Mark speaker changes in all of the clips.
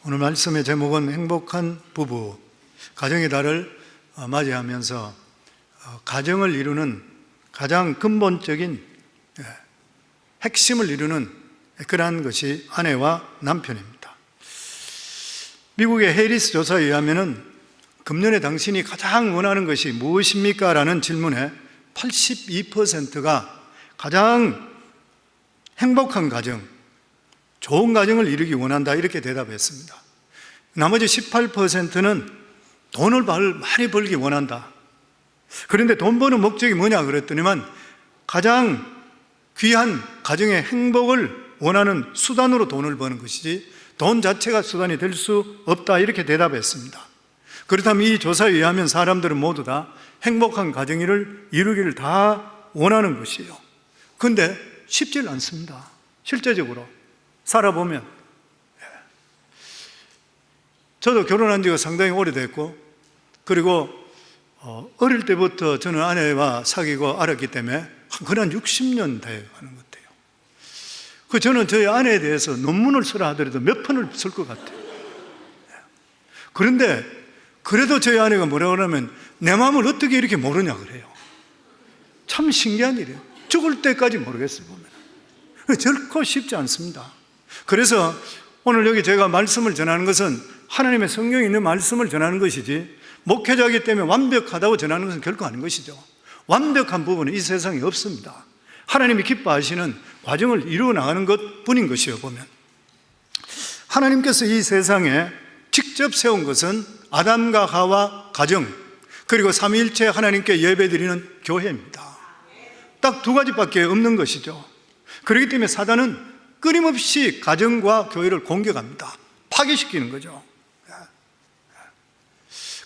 Speaker 1: 오늘 말씀의 제목은 행복한 부부, 가정의 달을 맞이하면서 가정을 이루는 가장 근본적인 핵심을 이루는 그러한 것이 아내와 남편입니다. 미국의 해리스 조사에 의하면 금년에 당신이 가장 원하는 것이 무엇입니까? 라는 질문에 82%가 가장 행복한 가정, 좋은 가정을 이루기 원한다 이렇게 대답했습니다. 나머지 18%는 돈을 많이 벌기 원한다. 그런데 돈 버는 목적이 뭐냐 그랬더니만 가장 귀한 가정의 행복을 원하는 수단으로 돈을 버는 것이지 돈 자체가 수단이 될 수 없다 이렇게 대답했습니다. 그렇다면 이 조사에 의하면 사람들은 모두 다 행복한 가정을 이루기를 다 원하는 것이에요. 그런데 쉽지 않습니다. 실제적으로 살아보면. 저도 결혼한 지가 상당히 오래됐고, 그리고 어릴 때부터 저는 아내와 사귀고 알았기 때문에 거의 한 60년 돼가는 것 같아요. 저는 저희 아내에 대해서 논문을 쓰라 하더라도 몇 편을 쓸 것 같아요. 그런데 그래도 저희 아내가 뭐라고 하냐면 내 마음을 어떻게 이렇게 모르냐 그래요. 참 신기한 일이에요. 죽을 때까지 모르겠어요, 보면. 결코 쉽지 않습니다. 그래서 오늘 여기 제가 말씀을 전하는 것은 하나님의 성경에 있는 말씀을 전하는 것이지 목회자이기 때문에 완벽하다고 전하는 것은 결코 아닌 것이죠. 완벽한 부분은 이 세상에 없습니다. 하나님이 기뻐하시는 과정을 이루어 나가는 것 뿐인 것이요, 보면. 하나님께서 이 세상에 직접 세운 것은 아담과 하와 가정, 그리고 삼위일체 하나님께 예배드리는 교회입니다. 딱 두 가지밖에 없는 것이죠. 그렇기 때문에 사단은 끊임없이 가정과 교회를 공격합니다. 파괴시키는 거죠.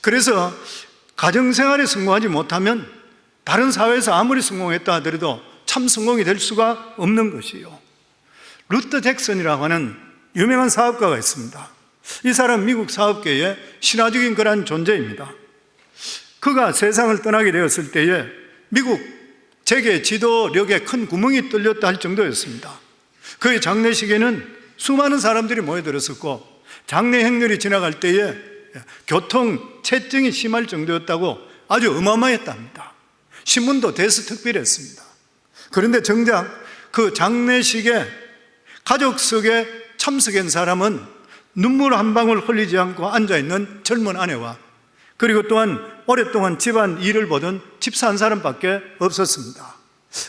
Speaker 1: 그래서 가정생활에 성공하지 못하면 다른 사회에서 아무리 성공했다 하더라도 참 성공이 될 수가 없는 것이에요. 루터 잭슨이라고 하는 유명한 사업가가 있습니다. 이 사람 미국 사업계의 신화적인 그런 존재입니다. 그가 세상을 떠나게 되었을 때에 미국 재계 지도력에 큰 구멍이 뚫렸다 할 정도였습니다. 그의 장례식에는 수많은 사람들이 모여들었었고 장례 행렬이 지나갈 때에 교통체증이 심할 정도였다고 아주 어마어마했답니다. 신문도 대수특필했습니다. 그런데 정작 그 장례식에 가족석에 참석한 사람은 눈물 한 방울 흘리지 않고 앉아있는 젊은 아내와 그리고 또한 오랫동안 집안 일을 보던 집사 한 사람밖에 없었습니다.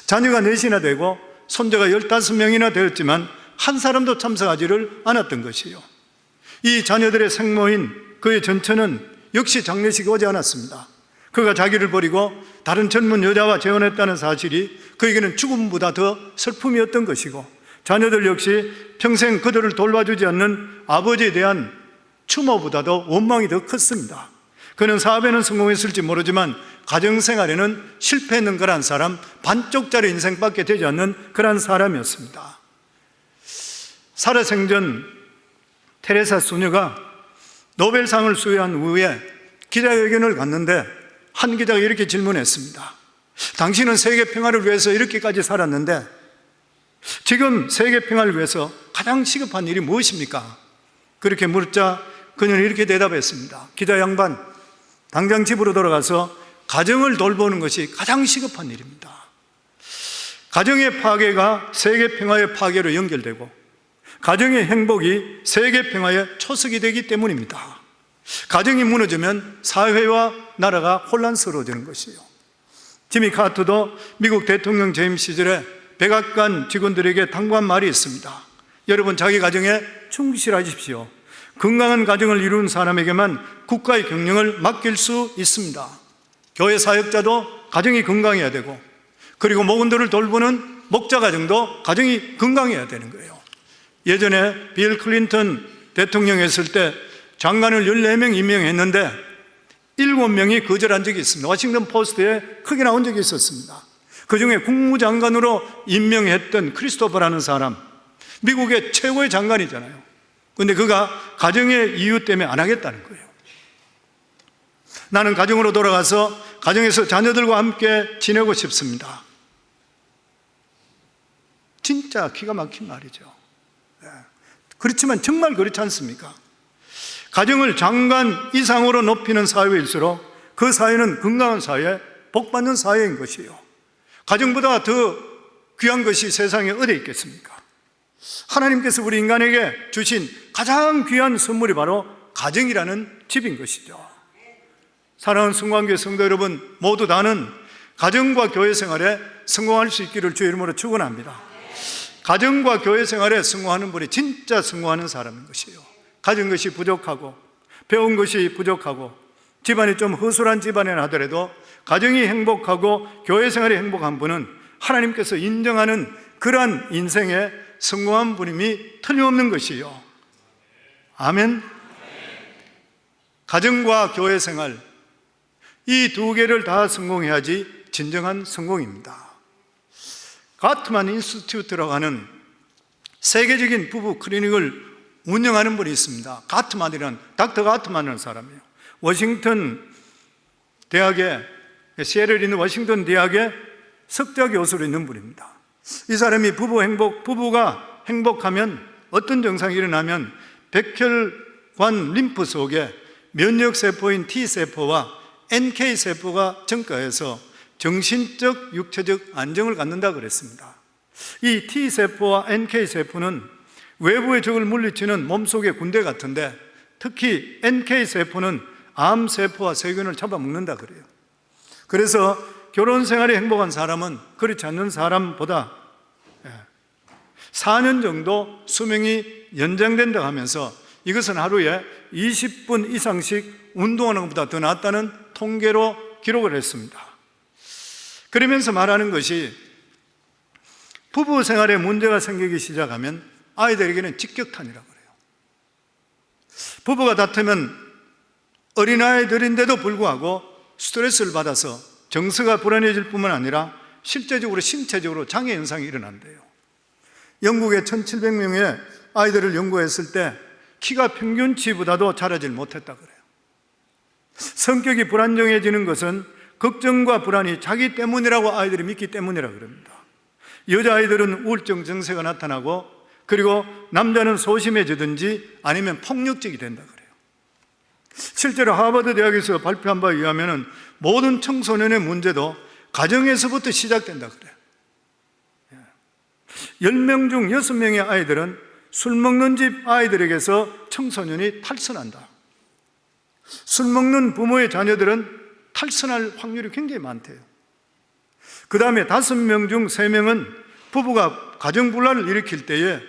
Speaker 1: 자녀가 넷이나 되고 손자가 15명이나 되었지만 한 사람도 참석하지를 않았던 것이에요. 이 자녀들의 생모인 그의 전처는 역시 장례식에 오지 않았습니다. 그가 자기를 버리고 다른 젊은 여자와 재혼했다는 사실이 그에게는 죽음보다 더 슬픔이었던 것이고 자녀들 역시 평생 그들을 돌봐주지 않는 아버지에 대한 추모보다도 원망이 더 컸습니다. 그는 사업에는 성공했을지 모르지만 가정생활에는 실패했는 그런 사람, 반쪽짜리 인생밖에 되지 않는 그런 사람이었습니다. 살아생전 테레사 수녀가 노벨상을 수여한 후에 기자회견을 갔는데 한 기자가 이렇게 질문했습니다. 당신은 세계 평화를 위해서 이렇게까지 살았는데 지금 세계 평화를 위해서 가장 시급한 일이 무엇입니까? 그렇게 묻자 그녀는 이렇게 대답했습니다. 기자 양반, 당장 집으로 돌아가서 가정을 돌보는 것이 가장 시급한 일입니다. 가정의 파괴가 세계 평화의 파괴로 연결되고 가정의 행복이 세계 평화의 초석이 되기 때문입니다. 가정이 무너지면 사회와 나라가 혼란스러워지는 것이에요. 지미 카터도 미국 대통령 재임 시절에 백악관 직원들에게 당부한 말이 있습니다. 여러분, 자기 가정에 충실하십시오. 건강한 가정을 이룬 사람에게만 국가의 경영을 맡길 수 있습니다. 교회 사역자도 가정이 건강해야 되고 그리고 목원들을 돌보는 목자 가정도 가정이 건강해야 되는 거예요. 예전에 빌 클린턴 대통령이 있을 때 장관을 14명 임명했는데 7명이 거절한 적이 있습니다. 워싱턴 포스트에 크게 나온 적이 있었습니다. 그 중에 국무장관으로 임명했던 크리스토퍼라는 사람, 미국의 최고의 장관이잖아요. 그런데 그가 가정의 이유 때문에 안 하겠다는 거예요. 나는 가정으로 돌아가서 가정에서 자녀들과 함께 지내고 싶습니다. 진짜 기가 막힌 말이죠. 그렇지만 정말 그렇지 않습니까? 가정을 장관 이상으로 높이는 사회일수록 그 사회는 건강한 사회, 복받는 사회인 것이요. 가정보다 더 귀한 것이 세상에 어디 있겠습니까? 하나님께서 우리 인간에게 주신 가장 귀한 선물이 바로 가정이라는 집인 것이죠. 사랑하는 성광교회 성도 여러분, 모두 다는 가정과 교회 생활에 성공할 수 있기를 주의 이름으로 축원합니다. 가정과 교회 생활에 성공하는 분이 진짜 성공하는 사람인 것이에요. 가진 것이 부족하고 배운 것이 부족하고 집안이 좀 허술한 집안이라 하더라도 가정이 행복하고 교회 생활이 행복한 분은 하나님께서 인정하는 그러한 인생의 성공한 분임이 틀림없는 것이요. 아멘. 가정과 교회 생활, 이 두 개를 다 성공해야지 진정한 성공입니다. 가트만 인스티튜트라고 하는 세계적인 부부 클리닉을 운영하는 분이 있습니다. 가트만이라는, 닥터 가트만이라는 사람이에요. 워싱턴 대학에, 시애틀에 있는 워싱턴 대학에 석좌 교수로 있는 분입니다. 이 사람이 부부가 행복하면 어떤 증상이 일어나면 백혈관 림프 속에 면역세포인 T세포와 NK세포가 증가해서 정신적, 육체적 안정을 갖는다 그랬습니다. 이 T세포와 NK세포는 외부의 적을 물리치는 몸속의 군대 같은데 특히 NK세포는 암세포와 세균을 잡아먹는다 그래요. 그래서 결혼 생활이 행복한 사람은 그렇지 않는 사람보다 4년 정도 수명이 연장된다고 하면서 이것은 하루에 20분 이상씩 운동하는 것보다 더 낫다는 통계로 기록을 했습니다. 그러면서 말하는 것이 부부 생활에 문제가 생기기 시작하면 아이들에게는 직격탄이라고 그래요. 부부가 다투면 어린아이들인데도 불구하고 스트레스를 받아서 정서가 불안해질 뿐만 아니라 실제적으로 신체적으로 장애 현상이 일어난대요. 영국의 1700명의 아이들을 연구했을 때 키가 평균치보다도 자라질 못했다 그래요. 성격이 불안정해지는 것은 걱정과 불안이 자기 때문이라고 아이들이 믿기 때문이라고 그럽니다. 여자아이들은 우울증 증세가 나타나고 그리고 남자는 소심해지든지 아니면 폭력적이 된다 그래요. 실제로 하버드 대학에서 발표한 바에 의하면 모든 청소년의 문제도 가정에서부터 시작된다 그래요. 10명 중 6명의 아이들은 술 먹는 집 아이들에게서 청소년이 탈선한다. 술 먹는 부모의 자녀들은 탈선할 확률이 굉장히 많대요. 그 다음에 5명 중 3명은 부부가 가정분란을 일으킬 때에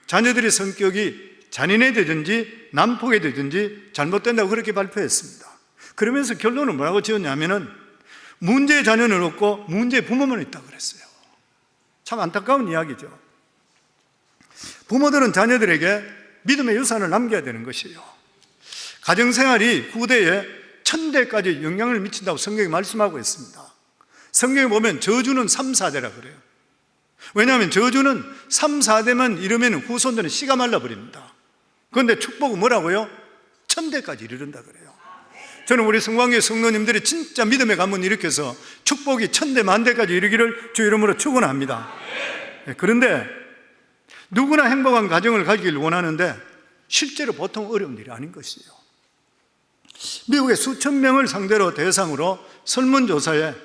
Speaker 1: 자녀들의 성격이 잔인해지든지 난폭해지든지 잘못된다고 그렇게 발표했습니다. 그러면서 결론은 뭐라고 지었냐면은 문제의 자녀는 없고 문제의 부모만 있다고 그랬어요. 참 안타까운 이야기죠. 부모들은 자녀들에게 믿음의 유산을 남겨야 되는 것이에요. 가정생활이 후대에 1000대까지 영향을 미친다고 성경이 말씀하고 있습니다. 성경에 보면 저주는 3, 4대라 그래요. 왜냐하면 저주는 3, 4대만 이르면 후손들은 씨가 말라버립니다. 그런데 축복은 뭐라고요? 1000대까지 이르른다 그래요. 저는 우리 성광교회 성도님들이 진짜 믿음의 가문 일으켜서 축복이 1000대, 1000대까지 이르기를 주 이름으로 축원합니다. 그런데 누구나 행복한 가정을 가지길 원하는데 실제로 보통 어려운 일이 아닌 것이에요. 미국의 수천 명을 상대로 대상으로 설문조사에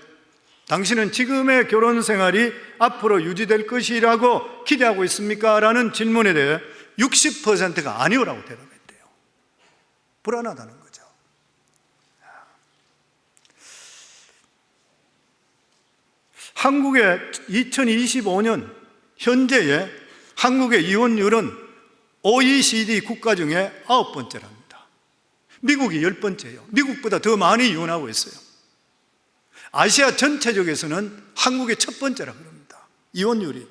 Speaker 1: 당신은 지금의 결혼 생활이 앞으로 유지될 것이라고 기대하고 있습니까? 라는 질문에 대해 60%가 아니오라고 대답했대요. 불안하다는 거죠. 한국의 2025년 현재의 한국의 이혼율은 OECD 국가 중에 9번째랍니다. 미국이 10번째예요. 미국보다 더 많이 이혼하고 있어요. 아시아 전체적에서는 한국의 첫 번째라 그럽니다. 이혼율이.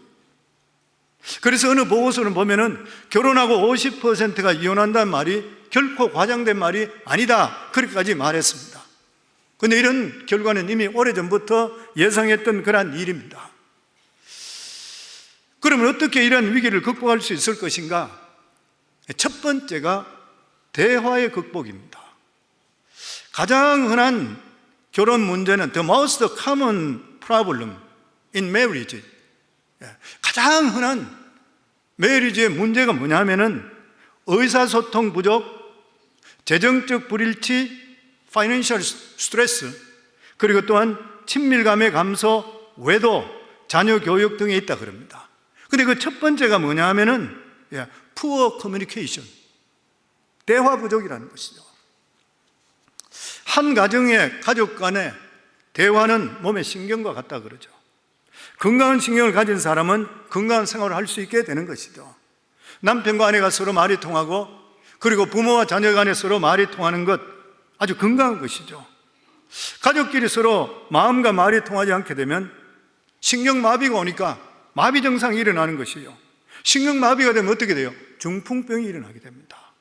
Speaker 1: 그래서 어느 보고서를 보면은 결혼하고 50%가 이혼한다는 말이 결코 과장된 말이 아니다. 그렇게까지 말했습니다. 그런데 이런 결과는 이미 오래전부터 예상했던 그러한 일입니다. 그러면 어떻게 이런 위기를 극복할 수 있을 것인가? 첫 번째가 대화의 극복입니다. 가장 흔한 결혼 문제는 the most common problem in marriage. 가장 흔한 메리지의 문제가 뭐냐면은 의사소통 부족, 재정적 불일치, 파이낸셜 스트레스, 그리고 또한 친밀감의 감소, 외도, 자녀 교육 등에 있다 그럽니다. 근데 그 첫 번째가 뭐냐 하면은 poor communication, 대화 부족이라는 것이죠. 한 가정의 가족 간의 대화는 몸의 신경과 같다 그러죠. 건강한 신경을 가진 사람은 건강한 생활을 할 수 있게 되는 것이죠. 남편과 아내가 서로 말이 통하고, 그리고 부모와 자녀 간에 서로 말이 통하는 것, 아주 건강한 것이죠. 가족끼리 서로 마음과 말이 통하지 않게 되면 신경마비가 오니까 마비 증상이 일어나는 것이요. 신경마비가 되면 어떻게 돼요? 중풍병이 일어나게 됩니다.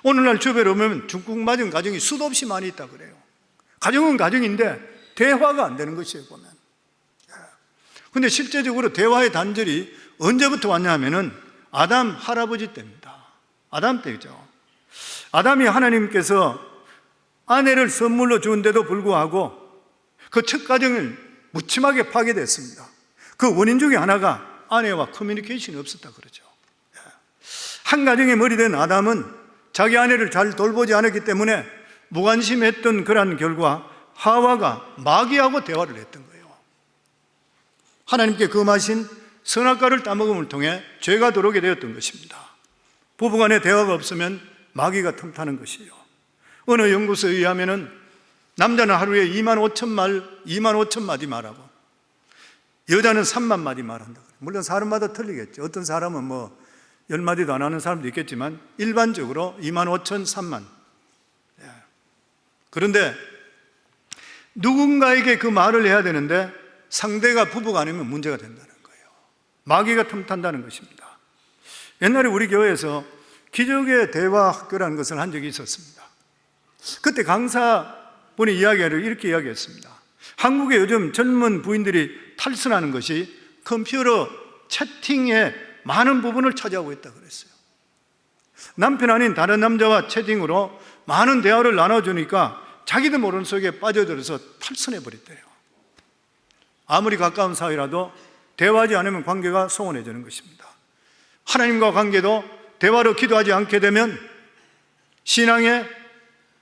Speaker 1: 오늘날 주변에 보면 중풍 맞은 가정이 수도 없이 많이 있다 그래요. 가정은 가정인데 대화가 안 되는 것이에요, 보면. 근데 실제적으로 대화의 단절이 언제부터 왔냐 하면은 아담 할아버지 때입니다. 아담 때죠. 아담이 하나님께서 아내를 선물로 주는데도 불구하고 그 첫 가정을 무침하게 파괴됐습니다. 그 원인 중에 하나가 아내와 커뮤니케이션이 없었다 그러죠. 한 가정의 머리 된 아담은 자기 아내를 잘 돌보지 않았기 때문에 무관심했던 그러한 결과 하와가 마귀하고 대화를 했던 거예요. 하나님께 금하신 선악과를 따먹음을 통해 죄가 들어오게 되었던 것입니다. 부부간의 대화가 없으면 마귀가 틈타는 것이에요. 어느 연구소에 의하면 남자는 하루에 2만 5천 마디 말하고 여자는 3만 마디 말한다. 물론 사람마다 틀리겠죠. 어떤 사람은 10마디도 안 하는 사람도 있겠지만 일반적으로 2만 5천, 3만. 그런데 누군가에게 그 말을 해야 되는데 상대가 부부가 아니면 문제가 된다는 거예요. 마귀가 틈탄다는 것입니다. 옛날에 우리 교회에서 기적의 대화 학교라는 것을 한 적이 있었습니다. 그때 강사분이 이야기를 이렇게 이야기했습니다. 한국에 요즘 젊은 부인들이 탈선하는 것이 컴퓨터 채팅에 많은 부분을 차지하고 있다고 그랬어요. 남편 아닌 다른 남자와 채팅으로 많은 대화를 나눠주니까 자기도 모르는 속에 빠져들어서 탈선해버렸대요. 아무리 가까운 사이라도 대화하지 않으면 관계가 소원해지는 것입니다. 하나님과 관계도 대화로 기도하지 않게 되면 신앙에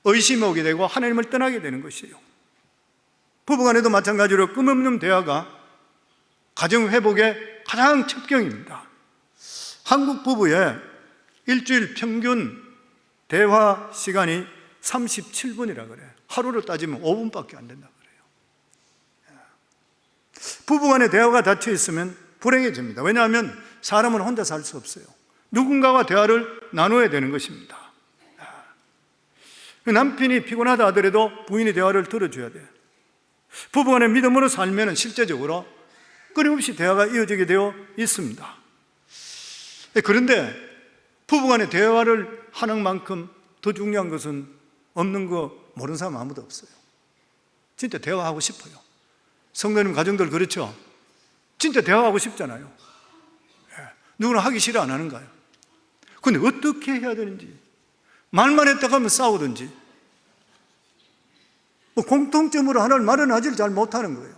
Speaker 1: 의심이 오게 되고 하나님을 떠나게 되는 것이에요. 부부간에도 마찬가지로 끊임없는 대화가 가정 회복의 가장 첩경입니다. 한국 부부의 일주일 평균 대화 시간이 37분이라 그래요. 하루로 따지면 5분밖에 안 된다 그래요. 부부간의 대화가 닫혀 있으면 불행해집니다. 왜냐하면 사람은 혼자 살 수 없어요. 누군가와 대화를 나눠야 되는 것입니다. 남편이 피곤하다 하더라도 부인이 대화를 들어줘야 돼요. 부부간의 믿음으로 살면 실제적으로 끊임없이 대화가 이어지게 되어 있습니다. 그런데 부부간의 대화를 하는 만큼 더 중요한 것은 없는 거 모르는 사람 아무도 없어요. 진짜 대화하고 싶어요. 성도님 가정들 그렇죠? 진짜 대화하고 싶잖아요. 누구나 하기 싫어 안 하는가요? 근데 어떻게 해야 되는지, 말만 했다가 하면 싸우든지, 공통점으로 하나를 마련하지를 잘 못하는 거예요.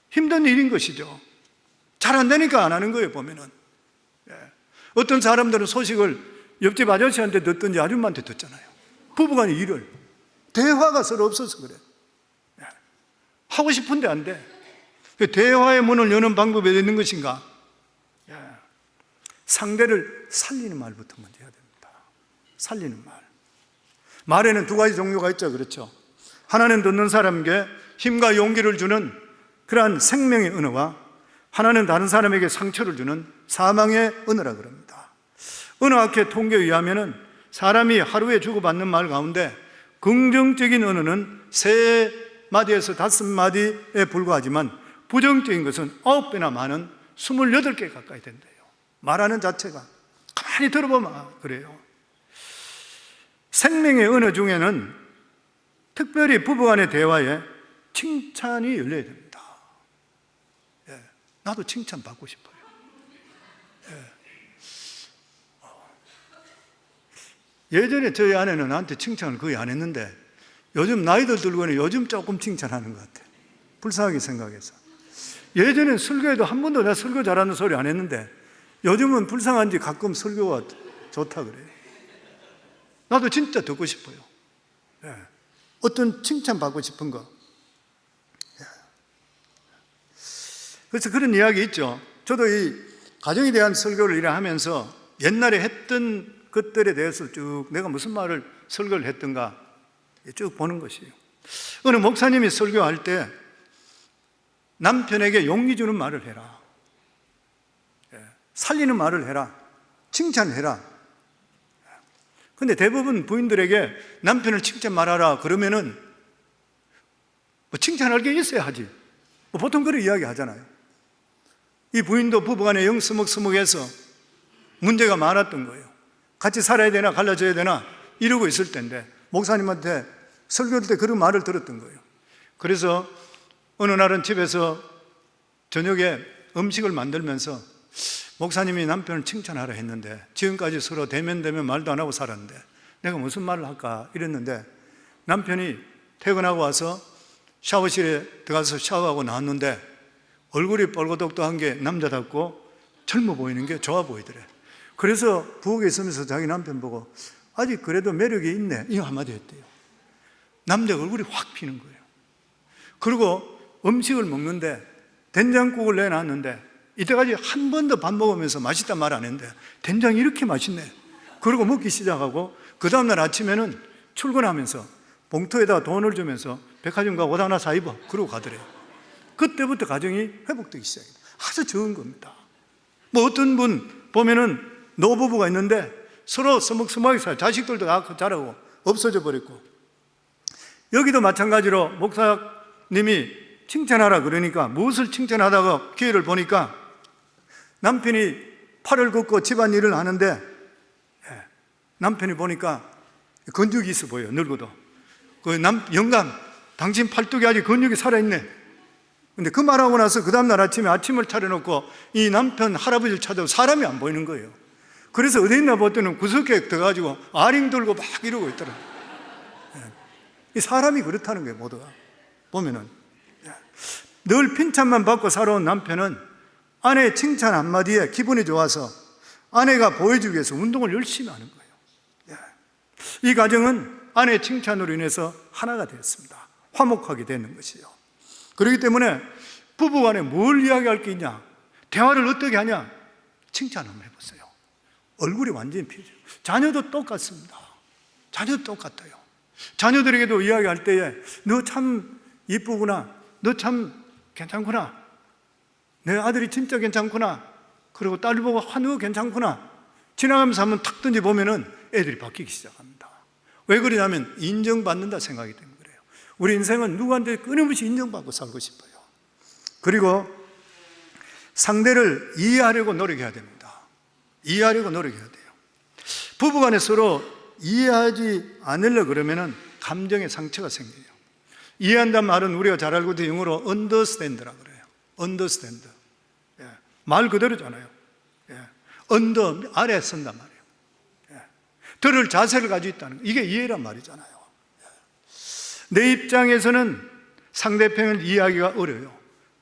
Speaker 1: 힘든 일인 것이죠. 잘 안 되니까 안 하는 거예요, 보면은. 어떤 사람들은 소식을 옆집 아저씨한테 듣든지 아줌마한테 듣잖아요. 부부간의 일을. 대화가 서로 없어서 그래. 하고 싶은데 안 돼. 대화의 문을 여는 방법이 있는 것인가? 상대를 살리는 말부터 먼저 해야 됩니다. 살리는 말. 말에는 두 가지 종류가 있죠. 그렇죠? 하나는 듣는 사람에게 힘과 용기를 주는 그러한 생명의 언어와, 하나는 다른 사람에게 상처를 주는 사망의 언어라 그럽니다. 언어학회 통계에 의하면 사람이 하루에 주고받는 말 가운데 긍정적인 언어는 3마디에서 5마디에 불과하지만 부정적인 것은 9배나 많은 28개 가까이 된대요. 말하는 자체가. 가만히 들어보면 그래요. 생명의 언어 중에는 특별히 부부간의 대화에 칭찬이 열려야 됩니다. 나도 칭찬 받고 싶어요. 예전에 저희 아내는 나한테 칭찬을 거의 안 했는데 요즘 나이들 들고는 요즘 조금 칭찬하는 것 같아요. 불쌍하게 생각해서. 예전엔 설교에도 한 번도 내가 설교 잘하는 소리 안 했는데 요즘은 불쌍한지 가끔 설교가 좋다 그래요. 나도 진짜 듣고 싶어요. 예. 어떤 칭찬받고 싶은 거. 예. 그래서 그런 이야기 있죠. 저도 이 가정에 대한 설교를 일을 하면서 옛날에 했던 것들에 대해서 쭉 내가 무슨 말을 설교를 했던가 쭉 보는 것이에요. 어느 목사님이 설교할 때 남편에게 용기 주는 말을 해라. 살리는 말을 해라. 칭찬해라. 근데 대부분 부인들에게 남편을 칭찬 말하라 그러면은 뭐 칭찬할 게 있어야 하지. 뭐 보통 그런 이야기 하잖아요. 이 부인도 부부간에 영스먹스먹해서 문제가 많았던 거예요. 같이 살아야 되나 갈라져야 되나 이러고 있을 텐데 목사님한테 설교할 때 그런 말을 들었던 거예요. 그래서 어느 날은 집에서 저녁에 음식을 만들면서 목사님이 남편을 칭찬하라 했는데 지금까지 서로 대면 말도 안 하고 살았는데 내가 무슨 말을 할까 이랬는데 남편이 퇴근하고 와서 샤워실에 들어가서 샤워하고 나왔는데 얼굴이 뻘거독도한 게 남자답고 젊어 보이는 게 좋아 보이더래. 그래서 부엌에 있으면서 자기 남편 보고 아직 그래도 매력이 있네 이 한마디 했대요. 남자 얼굴이 확 피는 거예요. 그리고 음식을 먹는데 된장국을 내놨는데 이때까지 한 번도 밥 먹으면서 맛있단 말 안 했는데 된장이 이렇게 맛있네. 그리고 먹기 시작하고 그 다음날 아침에는 출근하면서 봉투에다 돈을 주면서 백화점 가고 옷 하나 사 입어 그러고 가더래요. 그때부터 가정이 회복되기 시작해요. 아주 적은 겁니다. 뭐 어떤 분 보면은 노부부가 있는데 서로 서먹서먹하게 살아요. 자식들도 다 자라고 없어져 버렸고 여기도 마찬가지로 목사님이 칭찬하라 그러니까 무엇을 칭찬하다가 기회를 보니까 남편이 팔을 긋고 집안일을 하는데 남편이 보니까 근육이 있어 보여요. 늙어도. 영감 당신 팔뚝에 아직 근육이 살아있네. 근데 그 말하고 나서 그 다음날 아침에 아침을 차려놓고 이 남편 할아버지를 찾아도 사람이 안 보이는 거예요. 그래서 어디 있나 봤더니 구석에 들어가지고 아링 들고 막 이러고 있더라. 이 사람이 그렇다는 거예요. 모두가 보면은 늘 핀찬만 받고 살아온 남편은 아내의 칭찬 한마디에 기분이 좋아서 아내가 보여주기 위해서 운동을 열심히 하는 거예요. 이 가정은 아내의 칭찬으로 인해서 하나가 되었습니다. 화목하게 되는 것이요. 그렇기 때문에 부부간에 뭘 이야기할 게 있냐? 대화를 어떻게 하냐? 칭찬 한번 해보세요. 얼굴이 완전히 피죠. 자녀도 똑같습니다. 자녀도 똑같아요. 자녀들에게도 이야기할 때에 너 참 이쁘구나. 너 참 괜찮구나. 내 아들이 진짜 괜찮구나. 그리고 딸 보고 너 괜찮구나. 지나가면서 한번 탁 던져보면은 애들이 바뀌기 시작합니다. 왜 그러냐면 인정받는다 생각이 때문에 그래요. 우리 인생은 누구한테 끊임없이 인정받고 살고 싶어요. 그리고 상대를 이해하려고 노력해야 됩니다. 이해하려고 노력해야 돼요. 부부간에 서로 이해하지 않으려고 그러면은 감정의 상처가 생겨요. 이해한다는 말은 우리가 잘 알고 있는 영어로 understand라고 그래요. understand. 말 그대로잖아요. under, 아래에 선단 말이에요. 들을 자세를 가지고 있다는 거. 이게 이해란 말이잖아요. 내 입장에서는 상대편을 이해하기가 어려워요.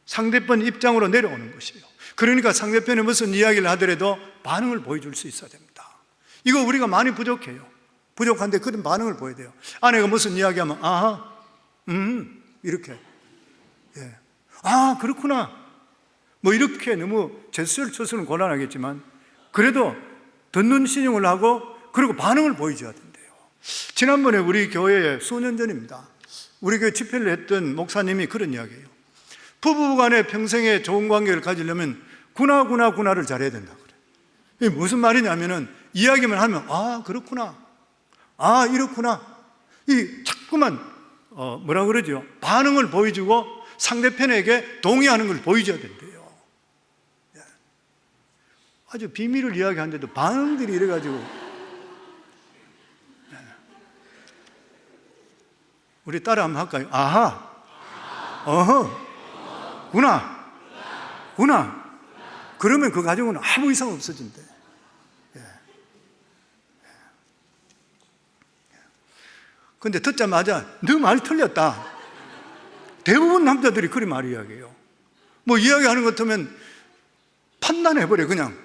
Speaker 1: 상대편 입장으로 내려오는 것이에요. 그러니까 상대편이 무슨 이야기를 하더라도 반응을 보여줄 수 있어야 됩니다. 이거 우리가 많이 부족해요. 부족한데 그런 반응을 보여야 돼요. 아내가 무슨 이야기하면 아하, 이렇게 아 그렇구나 뭐 이렇게 너무 제스처를 쳐서는 곤란하겠지만 그래도 듣는 신용을 하고 그리고 반응을 보여줘야 된대요. 지난번에 우리 교회에 수년 전입니다. 우리 교회 집회를 했던 목사님이 그런 이야기예요. 부부간에 평생에 좋은 관계를 가지려면 구나를 잘해야 된다 그래요. 이게 무슨 말이냐면은 이야기만 하면 아 그렇구나 아 이렇구나 이 자꾸만 뭐라 그러죠? 반응을 보여주고 상대편에게 동의하는 걸 보여줘야 된대요. 아주 비밀을 이야기하는데도 반응들이 이래가지고 우리 따라 한번 할까요? 아하, 어허, 구나. 그러면 그 가정은 아무 이상 없어진대. 근데 듣자마자 너 말 틀렸다. 대부분 남자들이 그리 말 이야기해요. 뭐 이야기하는 것 같으면 판단해버려 그냥.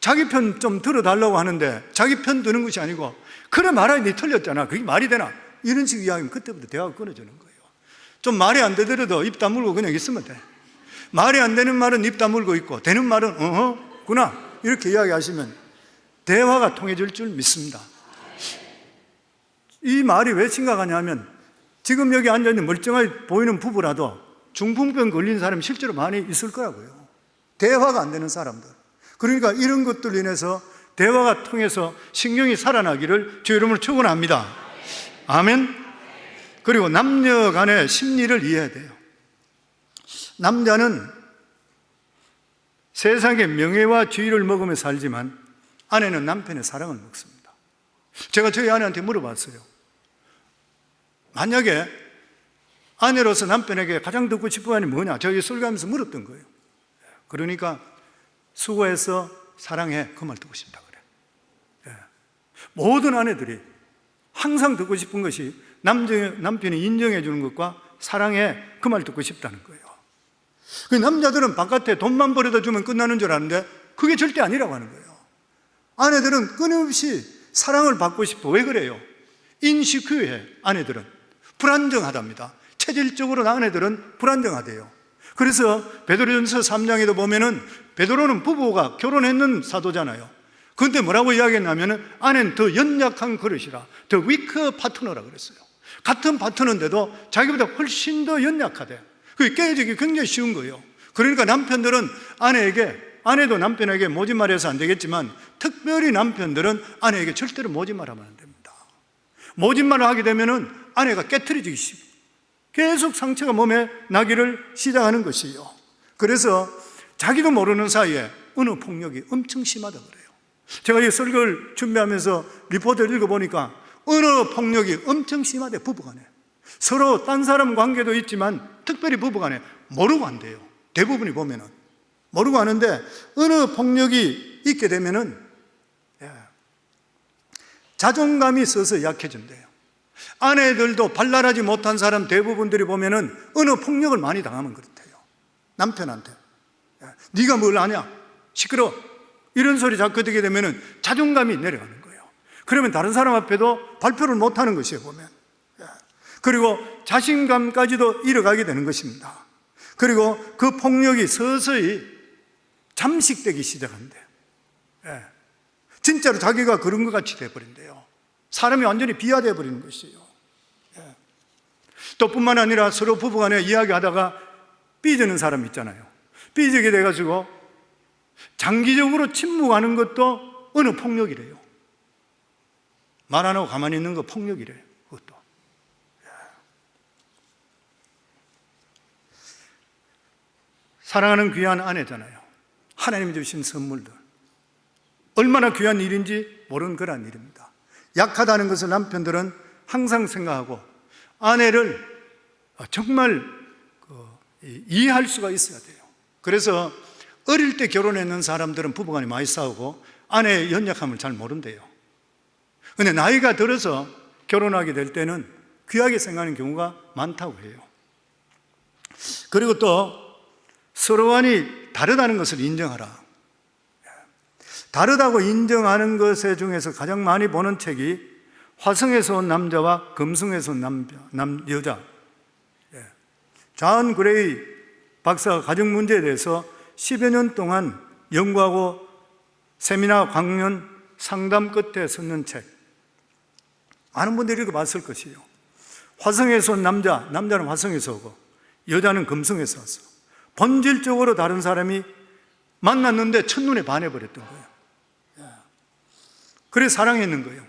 Speaker 1: 자기 편 좀 들어달라고 하는데 자기 편 드는 것이 아니고 그래 말하니 네 틀렸잖아, 그게 말이 되나, 이런 식의 이야기면 그때부터 대화가 끊어지는 거예요. 좀 말이 안 되더라도 입 다물고 그냥 있으면 돼. 말이 안 되는 말은 입 다물고 있고 되는 말은 구나 이렇게 이야기하시면 대화가 통해질 줄 믿습니다. 이 말이 왜 심각하냐 하면 지금 여기 앉아있는 멀쩡하게 보이는 부부라도 중풍병 걸린 사람이 실제로 많이 있을 거라고요. 대화가 안 되는 사람들. 그러니까 이런 것들로 인해서 대화가 통해서 신경이 살아나기를 주 이름으로 축원합니다. 아멘. 그리고 남녀 간의 심리를 이해해야 돼요. 남자는 세상의 명예와 지위를 먹으며 살지만 아내는 남편의 사랑을 먹습니다. 제가 저희 아내한테 물어봤어요. 만약에 아내로서 남편에게 가장 듣고 싶은 말이 뭐냐, 저희 설교하면서 물었던 거예요. 그러니까 수고해서 사랑해, 그 말 듣고 싶다 그래. 모든 아내들이 항상 듣고 싶은 것이 남편이 인정해 주는 것과 사랑해, 그 말 듣고 싶다는 거예요. 그 남자들은 바깥에 돈만 벌어다 주면 끝나는 줄 아는데 그게 절대 아니라고 하는 거예요. 아내들은 끊임없이 사랑을 받고 싶어. 왜 그래요? 인시큐해. 아내들은 불안정하답니다. 체질적으로 아내들은 불안정하대요. 그래서 베드로전서 3장에도 보면은 베드로는 부부가 결혼했는 사도잖아요. 그런데 뭐라고 이야기했냐면은 아내는 더 연약한 그릇이라, 더 위크 파트너라 그랬어요. 같은 파트너인데도 자기보다 훨씬 더 연약하대. 그게 깨지기 굉장히 쉬운 거예요. 그러니까 남편들은 아내도 남편에게 모진말해서 안 되겠지만 특별히 남편들은 아내에게 절대로 모진말하면 안 됩니다. 모진말을 하게 되면은 아내가 깨트려지기 쉽고 계속 상처가 몸에 나기를 시작하는 것이에요. 그래서 자기도 모르는 사이에 언어 폭력이 엄청 심하다 그래요. 제가 이 설교를 준비하면서 리포트를 읽어보니까 언어 폭력이 엄청 심하대. 부부간에 서로 딴 사람 관계도 있지만 특별히 부부간에 모르고 한대요. 대부분이 보면은 모르고 하는데 언어 폭력이 있게 되면은 자존감이 서서 약해진대요. 아내들도 발랄하지 못한 사람 대부분들이 보면은 언어 폭력을 많이 당하면 그렇대요. 남편한테 네가 뭘 아냐, 시끄러워, 이런 소리 자꾸 듣게 되면은 자존감이 내려가는 거예요. 그러면 다른 사람 앞에도 발표를 못하는 것이에요, 보면. 그리고 자신감까지도 잃어가게 되는 것입니다. 그리고 그 폭력이 서서히 잠식되기 시작한대요. 진짜로 자기가 그런 것 같이 돼버린대요. 사람이 완전히 비하되어 버리는 것이에요. 또 뿐만 아니라 서로 부부간에 이야기하다가 삐지는 사람 있잖아요. 삐지게 돼가지고 장기적으로 침묵하는 것도 어느 폭력이래요. 말 안 하고 가만히 있는 거 폭력이래요. 그것도. 사랑하는 귀한 아내잖아요. 하나님이 주신 선물들. 얼마나 귀한 일인지 모르는 그런 일입니다. 약하다는 것을 남편들은 항상 생각하고 아내를 정말 이해할 수가 있어야 돼요. 그래서 어릴 때 결혼했는 사람들은 부부간에 많이 싸우고 아내의 연약함을 잘 모른대요. 그런데 나이가 들어서 결혼하게 될 때는 귀하게 생각하는 경우가 많다고 해요. 그리고 또 서로 간이 다르다는 것을 인정하라. 다르다고 인정하는 것 중에서 가장 많이 보는 책이 화성에서 온 남자와 금성에서 온 여자. 존 그레이 박사가 가정 문제에 대해서 10여 년 동안 연구하고 세미나, 강연, 상담 끝에 썼는 책. 많은 분들이 읽어봤을 것이에요. 화성에서 온 남자는 화성에서 오고 여자는 금성에서 왔어. 본질적으로 다른 사람이 만났는데 첫눈에 반해버렸던 거예요. 그래 사랑했는 거예요.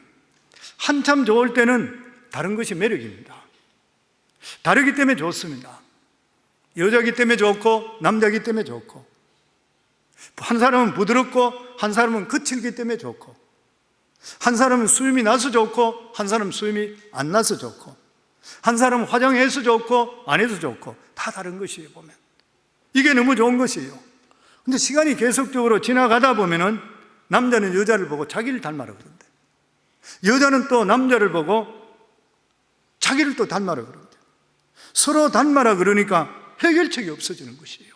Speaker 1: 한참 좋을 때는 다른 것이 매력입니다. 다르기 때문에 좋습니다. 여자기 때문에 좋고 남자기 때문에 좋고, 한 사람은 부드럽고 한 사람은 거칠기 때문에 좋고, 한 사람은 수염이 나서 좋고 한 사람은 수염이 안 나서 좋고, 한 사람은 화장해서 좋고 안 해서 좋고, 다 다른 것이에요. 보면 이게 너무 좋은 것이에요. 근데 시간이 계속적으로 지나가다 보면은 남자는 여자를 보고 자기를 닮아라 그런대. 여자는 또 남자를 보고 자기를 또 닮아라 그런대. 서로 닮아라 그러니까 해결책이 없어지는 것이에요.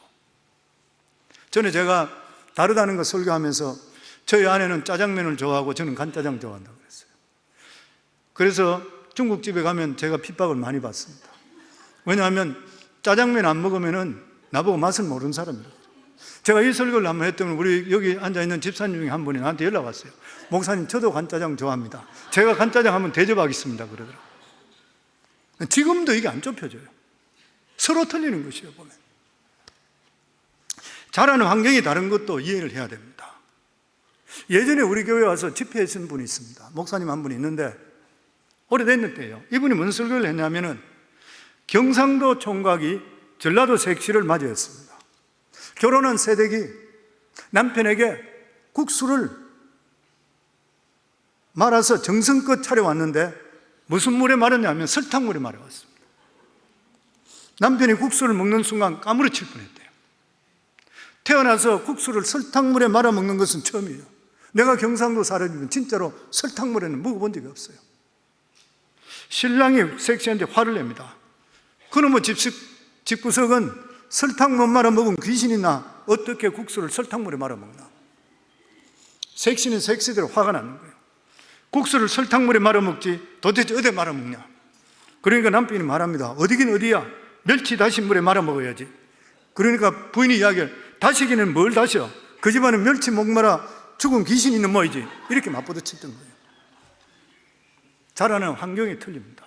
Speaker 1: 전에 제가 다르다는 거 설교하면서 저희 아내는 짜장면을 좋아하고 저는 간짜장 좋아한다고 그랬어요. 그래서 중국집에 가면 제가 핍박을 많이 받습니다. 왜냐하면 짜장면 안 먹으면 나보고 맛을 모르는 사람이라고. 제가 이 설교를 한번 했더니 우리 여기 앉아있는 집사님 중에 한 분이 나한테 연락 왔어요. 목사님, 저도 간짜장 좋아합니다. 제가 간짜장 하면 대접하겠습니다 그러더라고요. 지금도 이게 안 좁혀져요. 서로 틀리는 것이에요. 보면 자라는 환경이 다른 것도 이해를 해야 됩니다. 예전에 우리 교회 와서 집회하신 분이 있습니다. 목사님 한 분이 있는데 오래됐는데요, 이분이 무슨 설교를 했냐면은 경상도 총각이 전라도 색시를 맞이했습니다. 결혼한 새댁이 남편에게 국수를 말아서 정성껏 차려왔는데 무슨 물에 말았냐면 설탕물에 말아왔습니다. 남편이 국수를 먹는 순간 까무러칠 뻔했대요. 태어나서 국수를 설탕물에 말아 먹는 것은 처음이에요. 내가 경상도 사람이면 진짜로 설탕물에는 먹어본 적이 없어요. 신랑이 섹시한테 화를 냅니다. 그놈의 집구석은 설탕 못 말아 먹은 귀신이나 어떻게 국수를 설탕물에 말아 먹나. 섹시는 섹시대로 화가 나는 거예요. 국수를 설탕물에 말아 먹지 도대체 어디에 말아 먹냐. 그러니까 남편이 말합니다. 어디긴 어디야, 멸치 다시물에 말아 먹어야지. 그러니까 부인이 이야기를, 다시기는 뭘 다셔, 그 집안은 멸치 목 말아 죽은 귀신이 있는 모이지, 이렇게 맞부딪혔던 거예요. 자라는 환경이 틀립니다.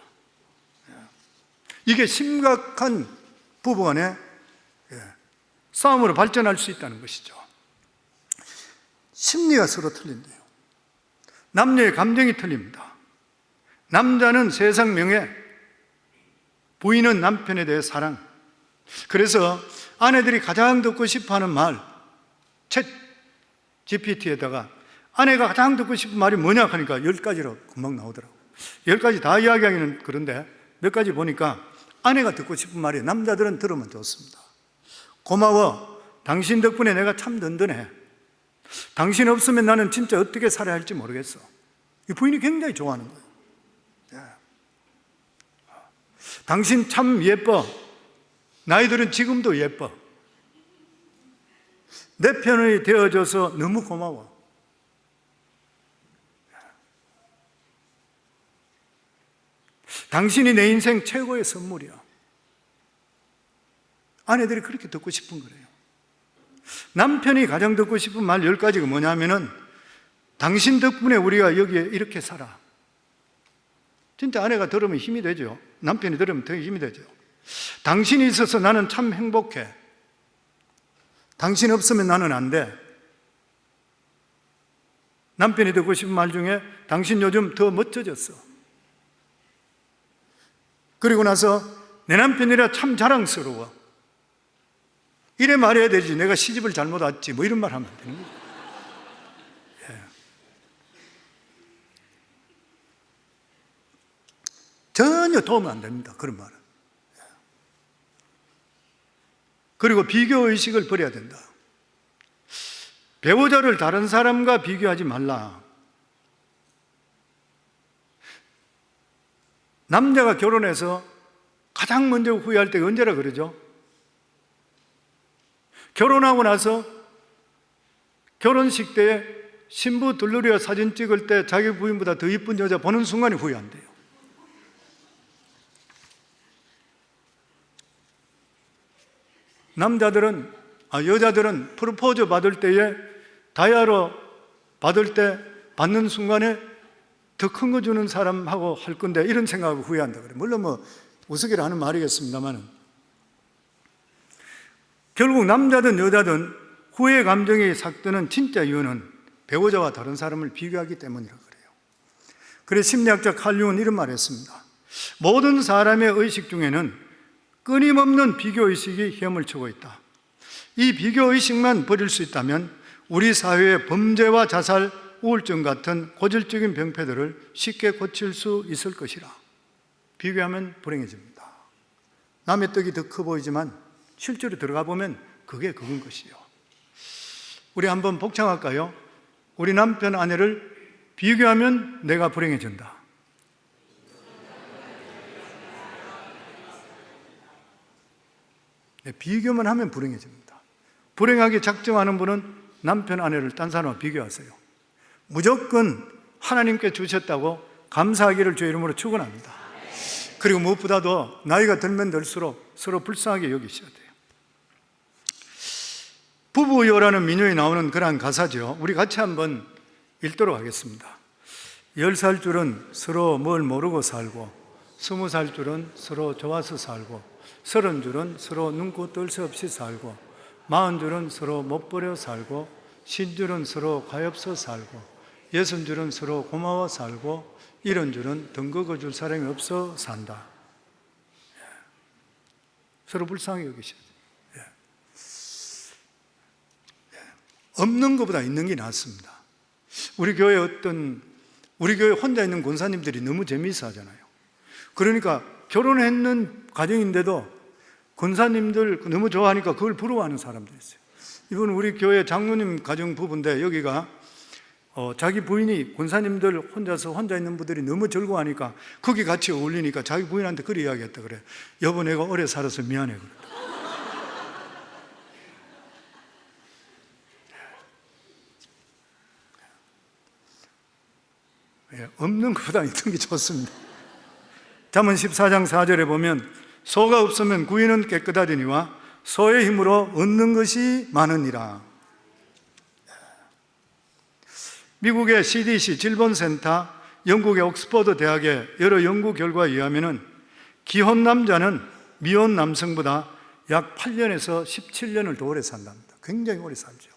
Speaker 1: 이게 심각한 부부간의 싸움으로 발전할 수 있다는 것이죠. 심리가 서로 틀린대요. 남녀의 감정이 틀립니다. 남자는 세상 명예, 부인은 남편에 대해 사랑. 그래서 아내들이 가장 듣고 싶어하는 말, 챗 GPT에다가 아내가 가장 듣고 싶은 말이 뭐냐 하니까 10가지로 금방 나오더라고요. 10가지 다 이야기하기는 그런데 몇 가지 보니까 아내가 듣고 싶은 말이, 남자들은 들으면 좋습니다. 고마워, 당신 덕분에 내가 참 든든해. 당신 없으면 나는 진짜 어떻게 살아야 할지 모르겠어. 이 부인이 굉장히 좋아하는 거예요. 당신 참 예뻐. 나이들은 지금도 예뻐. 내 편이 되어줘서 너무 고마워. 당신이 내 인생 최고의 선물이야. 아내들이 그렇게 듣고 싶은 거래요. 남편이 가장 듣고 싶은 말 10가지가 뭐냐면은, 당신 덕분에 우리가 여기에 이렇게 살아. 진짜 아내가 들으면 힘이 되죠. 남편이 들으면 더 힘이 되죠. 당신이 있어서 나는 참 행복해. 당신 없으면 나는 안 돼. 남편이 듣고 싶은 말 중에, 당신 요즘 더 멋져졌어. 그리고 나서, 내 남편이라 참 자랑스러워. 이래 말해야 되지, 내가 시집을 잘못 왔지, 뭐 이런 말 하면 되는 거죠. 전혀 도움 안 됩니다, 그런 말은. 그리고 비교의식을 버려야 된다. 배우자를 다른 사람과 비교하지 말라. 남자가 결혼해서 가장 먼저 후회할 때가 언제라 그러죠? 결혼하고 나서 결혼식 때에 신부 둘러리와 사진 찍을 때 자기 부인보다 더 이쁜 여자 보는 순간에 후회한대요. 여자들은 프로포즈 받을 때에 다이아로 받을 때 받는 순간에 더 큰 거 주는 사람하고 할 건데 이런 생각하고 후회한다 그래요. 물론 뭐 우스개를 하는 말이겠습니다만, 결국 남자든 여자든 후회 감정이 삭드는 진짜 이유는 배우자와 다른 사람을 비교하기 때문이라고 그래요. 그래서 심리학자 칼 융은 이런 말을 했습니다. 모든 사람의 의식 중에는 끊임없는 비교의식이 헤엄을 치고 있다. 이 비교의식만 버릴 수 있다면 우리 사회의 범죄와 자살, 우울증 같은 고질적인 병폐들을 쉽게 고칠 수 있을 것이라. 비교하면 불행해집니다. 남의 떡이 더 커 보이지만 실제로 들어가 보면 그게 그건 것이요. 우리 한번 복창할까요? 우리 남편, 아내를 비교하면 내가 불행해진다. 비교만 하면 불행해집니다. 불행하게 작정하는 분은 남편, 아내를 딴 사람과 비교하세요. 무조건 하나님께 주셨다고 감사하기를 주의 이름으로 축원합니다. 그리고 무엇보다도 나이가 들면 들수록 서로 불쌍하게 여기셔야 돼요. 부부요라는 민요에 나오는 그러한 가사죠. 우리 같이 한번 읽도록 하겠습니다. 10살 줄은 서로 뭘 모르고 살고, 20살 줄은 서로 좋아서 살고, 30줄은 서로 눈코 뜰 새 없이 살고, 40줄은 서로 못 버려 살고, 50줄은 서로 가엾어 살고, 60줄은 서로 고마워 살고, 70줄은 등 긁어줄 사람이 없어 산다. 서로 불쌍하게 여기셔야 돼요. 없는 것보다 있는 게 낫습니다. 우리 교회 혼자 있는 권사님들이 너무 재미있어 하잖아요. 그러니까 결혼했는 가정인데도 권사님들 너무 좋아하니까 그걸 부러워하는 사람들이 있어요. 이번 우리 교회 장로님 가정 부부인데 여기가 자기 부인이 권사님들 혼자 있는 분들이 너무 즐거워하니까 거기 같이 어울리니까 자기 부인한테 그렇게 이야기했다 그래. 여보 내가 오래 살아서 미안해 그래. 없는 것보다 있는 게 좋습니다. 잠언 14장 4절에 보면 소가 없으면 구이는 깨끗하리니와 소의 힘으로 얻는 것이 많으니라. 미국의 CDC 질본센터, 영국의 옥스퍼드 대학의 여러 연구 결과에 의하면 기혼 남자는 미혼 남성보다 약 8년에서 17년을 더 오래 산답니다. 굉장히 오래 살죠.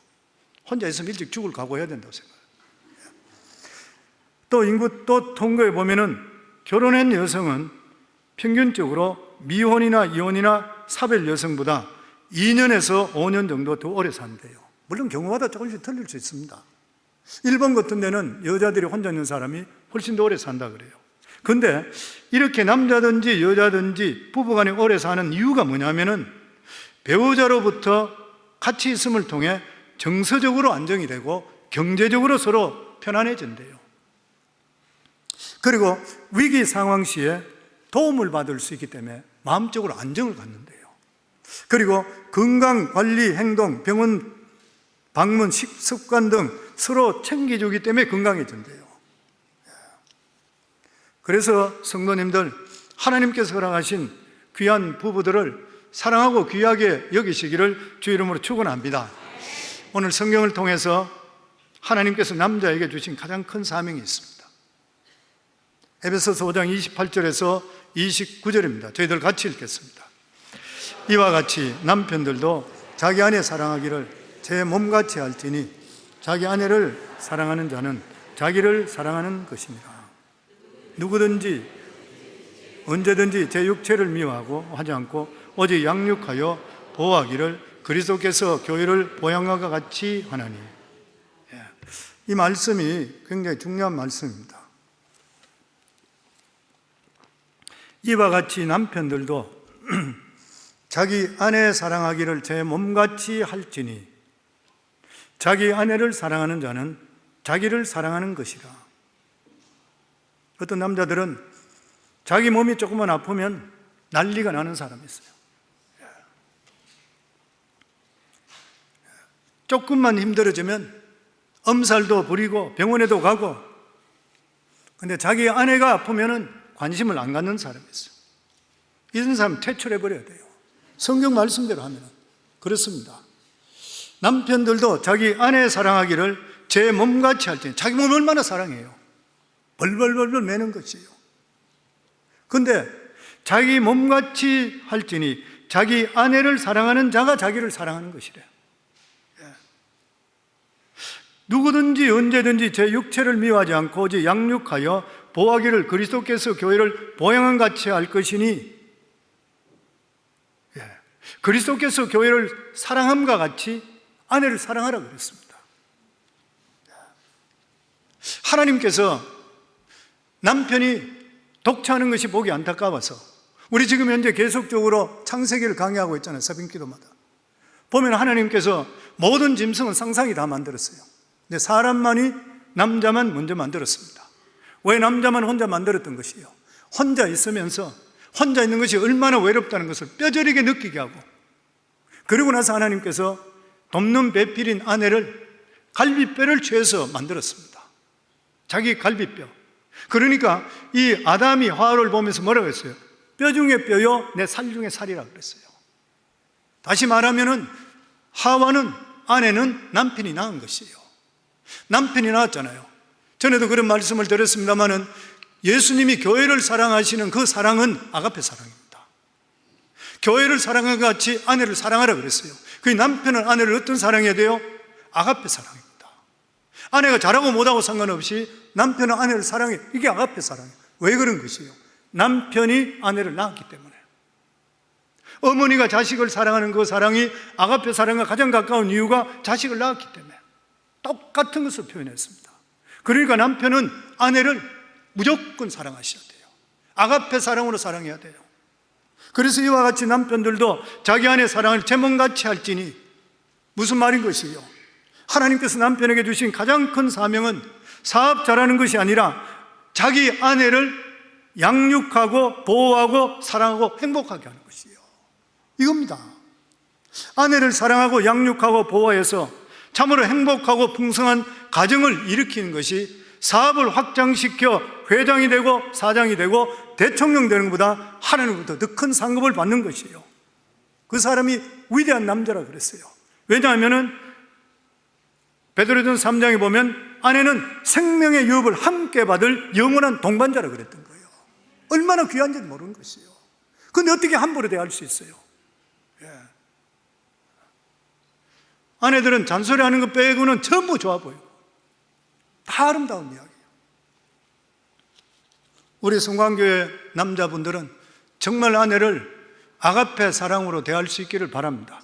Speaker 1: 혼자 있으면 일찍 죽을 각오해야 된다고 생각해요. 또 통계에 보면은 결혼한 여성은 평균적으로 미혼이나 이혼이나 사별 여성보다 2년에서 5년 정도 더 오래 산대요. 물론 경우마다 조금씩 틀릴 수 있습니다. 일본 같은 데는 여자들이 혼자 있는 사람이 훨씬 더 오래 산다 그래요. 그런데 이렇게 남자든지 여자든지 부부간에 오래 사는 이유가 뭐냐면은 배우자로부터 같이 있음을 통해 정서적으로 안정이 되고 경제적으로 서로 편안해진대요. 그리고 위기 상황 시에 도움을 받을 수 있기 때문에 마음적으로 안정을 갖는데요. 그리고 건강관리 행동, 병원 방문, 식습관 등 서로 챙겨주기 때문에 건강해진대요. 그래서 성도님들, 하나님께서 허락하신 귀한 부부들을 사랑하고 귀하게 여기시기를 주 이름으로 축원합니다. 오늘 성경을 통해서 하나님께서 남자에게 주신 가장 큰 사명이 있습니다. 에베소서 5장 28절에서 29절입니다. 저희들 같이 읽겠습니다. 이와 같이 남편들도 자기 아내 사랑하기를 제 몸같이 할지니 자기 아내를 사랑하는 자는 자기를 사랑하는 것이니라. 누구든지 언제든지 제 육체를 미워하고 하지 않고 오직 양육하여 보호하기를 그리스도께서 교회를 보양과 같이 하나니. 이 말씀이 굉장히 중요한 말씀입니다. 이와 같이 남편들도 자기 아내 사랑하기를 제 몸같이 할지니 자기 아내를 사랑하는 자는 자기를 사랑하는 것이라. 어떤 남자들은 자기 몸이 조금만 아프면 난리가 나는 사람이 있어요. 조금만 힘들어지면 엄살도 부리고 병원에도 가고, 근데 자기 아내가 아프면 관심을 안 갖는 사람이 있어요. 이런 사람 퇴출해버려야 돼요. 성경 말씀대로 하면 그렇습니다. 남편들도 자기 아내 사랑하기를 제 몸같이 할지니, 자기 몸을 얼마나 사랑해요. 벌벌벌벌 매는 것이에요. 근데 자기 몸같이 할지니 자기 아내를 사랑하는 자가 자기를 사랑하는 것이래요. 누구든지 언제든지 제 육체를 미워하지 않고 오직 양육하여 보호하기를 그리스도께서 교회를 보양한 같이 할 것이니, 그리스도께서 교회를 사랑함과 같이 아내를 사랑하라 그랬습니다. 하나님께서 남편이 독차하는 것이 보기 안타까워서, 우리 지금 현재 계속적으로 창세기를 강의하고 있잖아요. 새벽기도마다 보면 하나님께서 모든 짐승은 상상이 다 만들었어요. 근데 사람만이, 남자만 먼저 만들었습니다. 왜 남자만 혼자 만들었던 것이에요? 혼자 있으면서 혼자 있는 것이 얼마나 외롭다는 것을 뼈저리게 느끼게 하고, 그리고 나서 하나님께서 돕는 배필인 아내를 갈비뼈를 취해서 만들었습니다. 자기 갈비뼈. 그러니까 이 아담이 하와를 보면서 뭐라고 했어요? 뼈 중에 뼈요, 내 살 중에 살이라 그랬어요. 다시 말하면은 하와는, 아내는 남편이 낳은 것이에요. 남편이 낳았잖아요. 전에도 그런 말씀을 드렸습니다마는 예수님이 교회를 사랑하시는 그 사랑은 아가페 사랑입니다. 교회를 사랑한 것 같이 아내를 사랑하라 그랬어요. 그 남편은 아내를 어떤 사랑해야 돼요? 아가페 사랑입니다. 아내가 잘하고 못하고 상관없이 남편은 아내를 사랑해. 이게 아가페 사랑이에요. 왜 그런 것이에요? 남편이 아내를 낳았기 때문에. 어머니가 자식을 사랑하는 그 사랑이 아가페 사랑과 가장 가까운 이유가 자식을 낳았기 때문에 똑같은 것을 표현했습니다. 그러니까 남편은 아내를 무조건 사랑하셔야 돼요. 아가페 사랑으로 사랑해야 돼요. 그래서 이와 같이 남편들도 자기 아내 사랑을 제몸같이 할지니, 무슨 말인 것이요? 하나님께서 남편에게 주신 가장 큰 사명은 사업 잘하는 것이 아니라 자기 아내를 양육하고 보호하고 사랑하고 행복하게 하는 것이에요. 이겁니다. 아내를 사랑하고 양육하고 보호해서 참으로 행복하고 풍성한 가정을 일으키는 것이 사업을 확장시켜 회장이 되고 사장이 되고 대통령 되는 것보다 하나님부터 더 큰 상급을 받는 것이에요. 그 사람이 위대한 남자라 그랬어요. 왜냐하면 베드로전서 3장에 보면 아내는 생명의 유업을 함께 받을 영원한 동반자라 그랬던 거예요. 얼마나 귀한지 모르는 것이에요. 그런데 어떻게 함부로 대할 수 있어요? 예. 아내들은 잔소리하는 것 빼고는 전부 좋아 보여요. 다 아름다운 이야기예요. 우리 성광교회 남자분들은 정말 아내를 아가페 사랑으로 대할 수 있기를 바랍니다.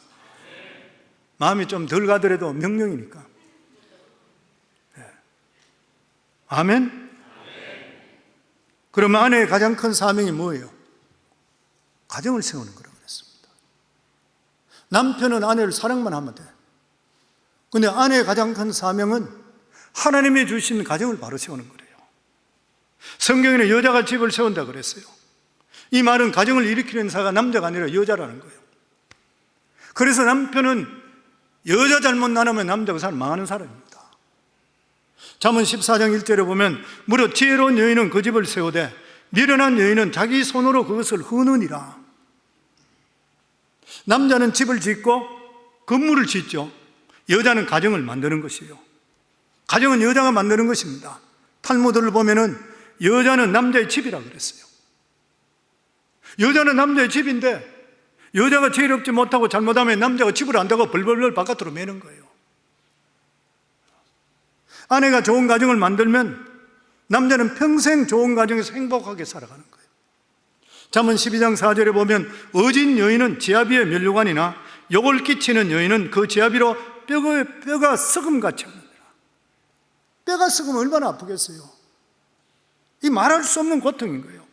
Speaker 1: 마음이 좀 덜 가더라도 명령이니까. 네. 아멘? 그러면 아내의 가장 큰 사명이 뭐예요? 가정을 세우는 거라고 그랬습니다. 남편은 아내를 사랑만 하면 돼. 근데 아내의 가장 큰 사명은 하나님이 주신 가정을 바로 세우는 거래요. 성경에는 여자가 집을 세운다 그랬어요. 이 말은 가정을 일으키는 사가 남자가 아니라 여자라는 거예요. 그래서 남편은 여자 잘못 나누면 남자가 망하는 사람입니다. 잠언 14장 1절에 보면 무릇 지혜로운 여인은 그 집을 세우되 미련한 여인은 자기 손으로 그것을 흐느니라. 남자는 집을 짓고 건물을 짓죠. 여자는 가정을 만드는 것이에요. 가정은 여자가 만드는 것입니다. 탈무드를 보면은 여자는 남자의 집이라고 그랬어요. 여자는 남자의 집인데 여자가 지혜롭지 못하고 잘못하면 남자가 집을 안다고 벌벌벌 바깥으로 매는 거예요. 아내가 좋은 가정을 만들면 남자는 평생 좋은 가정에서 행복하게 살아가는 거예요. 잠언 12장 4절에 보면 어진 여인은 지아비의 면류관이나 욕을 끼치는 여인은 그 지아비로 뼈가 썩음같이 하느니라. 뼈가 썩으면 얼마나 아프겠어요. 이 말할 수 없는 고통인 거예요.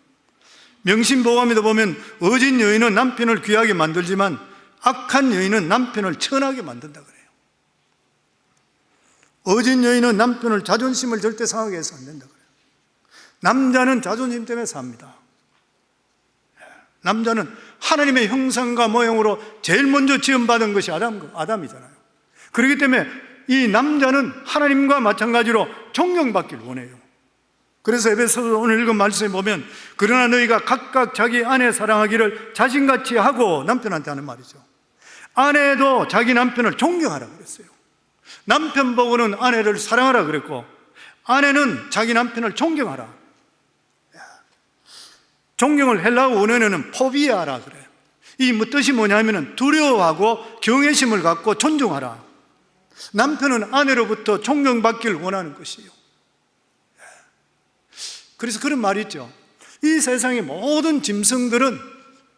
Speaker 1: 명심보감에도 보면 어진 여인은 남편을 귀하게 만들지만 악한 여인은 남편을 천하게 만든다 그래요. 어진 여인은 남편을 자존심을 절대 상하게 해서 안 된다 그래요. 남자는 자존심 때문에 삽니다. 남자는 하나님의 형상과 모형으로 제일 먼저 지음받은 것이 아담이잖아요. 그렇기 때문에 이 남자는 하나님과 마찬가지로 존경받기를 원해요. 그래서 에베소서 오늘 읽은 말씀에 보면 그러나 너희가 각각 자기 아내 사랑하기를 자신같이 하고, 남편한테 하는 말이죠. 아내도 자기 남편을 존경하라 그랬어요. 남편 보고는 아내를 사랑하라 그랬고 아내는 자기 남편을 존경하라. 존경을 헬라어 원어에는 포비아라 그래요. 이 뜻이 뭐냐면 두려워하고 경외심을 갖고 존중하라. 남편은 아내로부터 존경받기를 원하는 것이에요. 그래서 그런 말이 있죠. 이 세상의 모든 짐승들은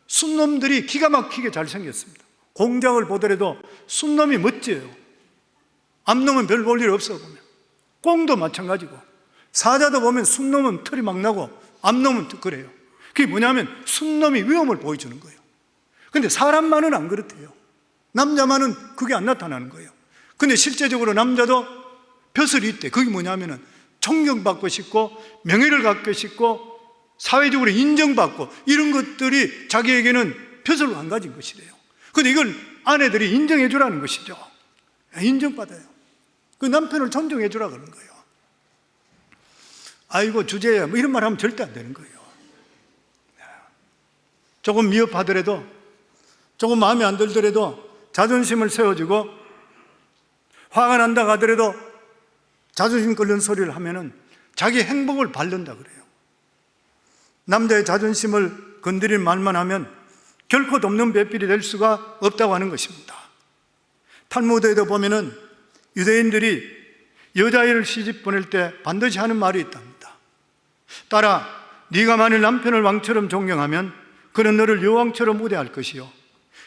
Speaker 1: 순놈들이 기가 막히게 잘생겼습니다. 공작을 보더라도 순놈이 멋져요. 암놈은 별 볼 일 없어 보면. 꽁도 마찬가지고 사자도 보면 순놈은 털이 막 나고 암놈은 그래요. 그게 뭐냐면 순놈이 위험을 보여주는 거예요. 근데 사람만은 안 그렇대요. 남자만은 그게 안 나타나는 거예요. 근데 실제적으로 남자도 벼슬이 있대. 그게 뭐냐면은 존경받고 싶고 명예를 갖고 싶고 사회적으로 인정받고 이런 것들이 자기에게는 벼슬로 안 가진 것이래요. 근데 이걸 아내들이 인정해 주라는 것이죠. 인정받아요. 그 남편을 존중해 주라 그러는 거예요. 아이고 주제야 뭐 이런 말 하면 절대 안 되는 거예요. 조금 미흡하더라도, 조금 마음에 안 들더라도 자존심을 세워주고, 화가 난다 하더라도 자존심 끓는 소리를 하면은 자기 행복을 밟는다 그래요. 남자의 자존심을 건드릴 말만 하면 결코 돕는 배필이 될 수가 없다고 하는 것입니다. 탈무드에도 보면은 유대인들이 여자아이를 시집 보낼 때 반드시 하는 말이 있답니다. 딸아, 네가 만일 남편을 왕처럼 존경하면 그는 너를 여왕처럼 우대할 것이요,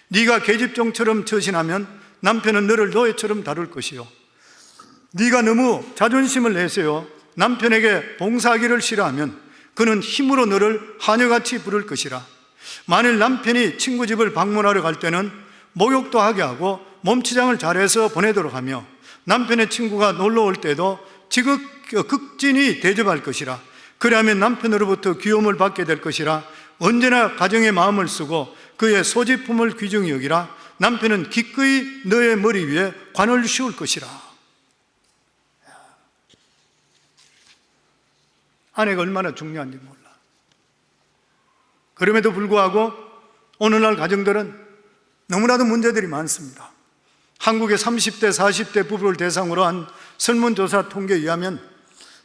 Speaker 1: 네가 계집종처럼 처신하면 남편은 너를 노예처럼 다룰 것이요, 네가 너무 자존심을 내세워 남편에게 봉사하기를 싫어하면 그는 힘으로 너를 하녀같이 부를 것이라. 만일 남편이 친구 집을 방문하러 갈 때는 목욕도 하게 하고 몸치장을 잘해서 보내도록 하며, 남편의 친구가 놀러 올 때도 극진히 대접할 것이라. 그리하면 남편으로부터 귀여움을 받게 될 것이라. 언제나 가정에 마음을 쓰고 그의 소지품을 귀중히 여기라. 남편은 기꺼이 너의 머리 위에 관을 씌울 것이라. 아내가 얼마나 중요한지 몰라. 그럼에도 불구하고 오늘날 가정들은 너무나도 문제들이 많습니다. 한국의 30대, 40대 부부를 대상으로 한 설문조사 통계에 의하면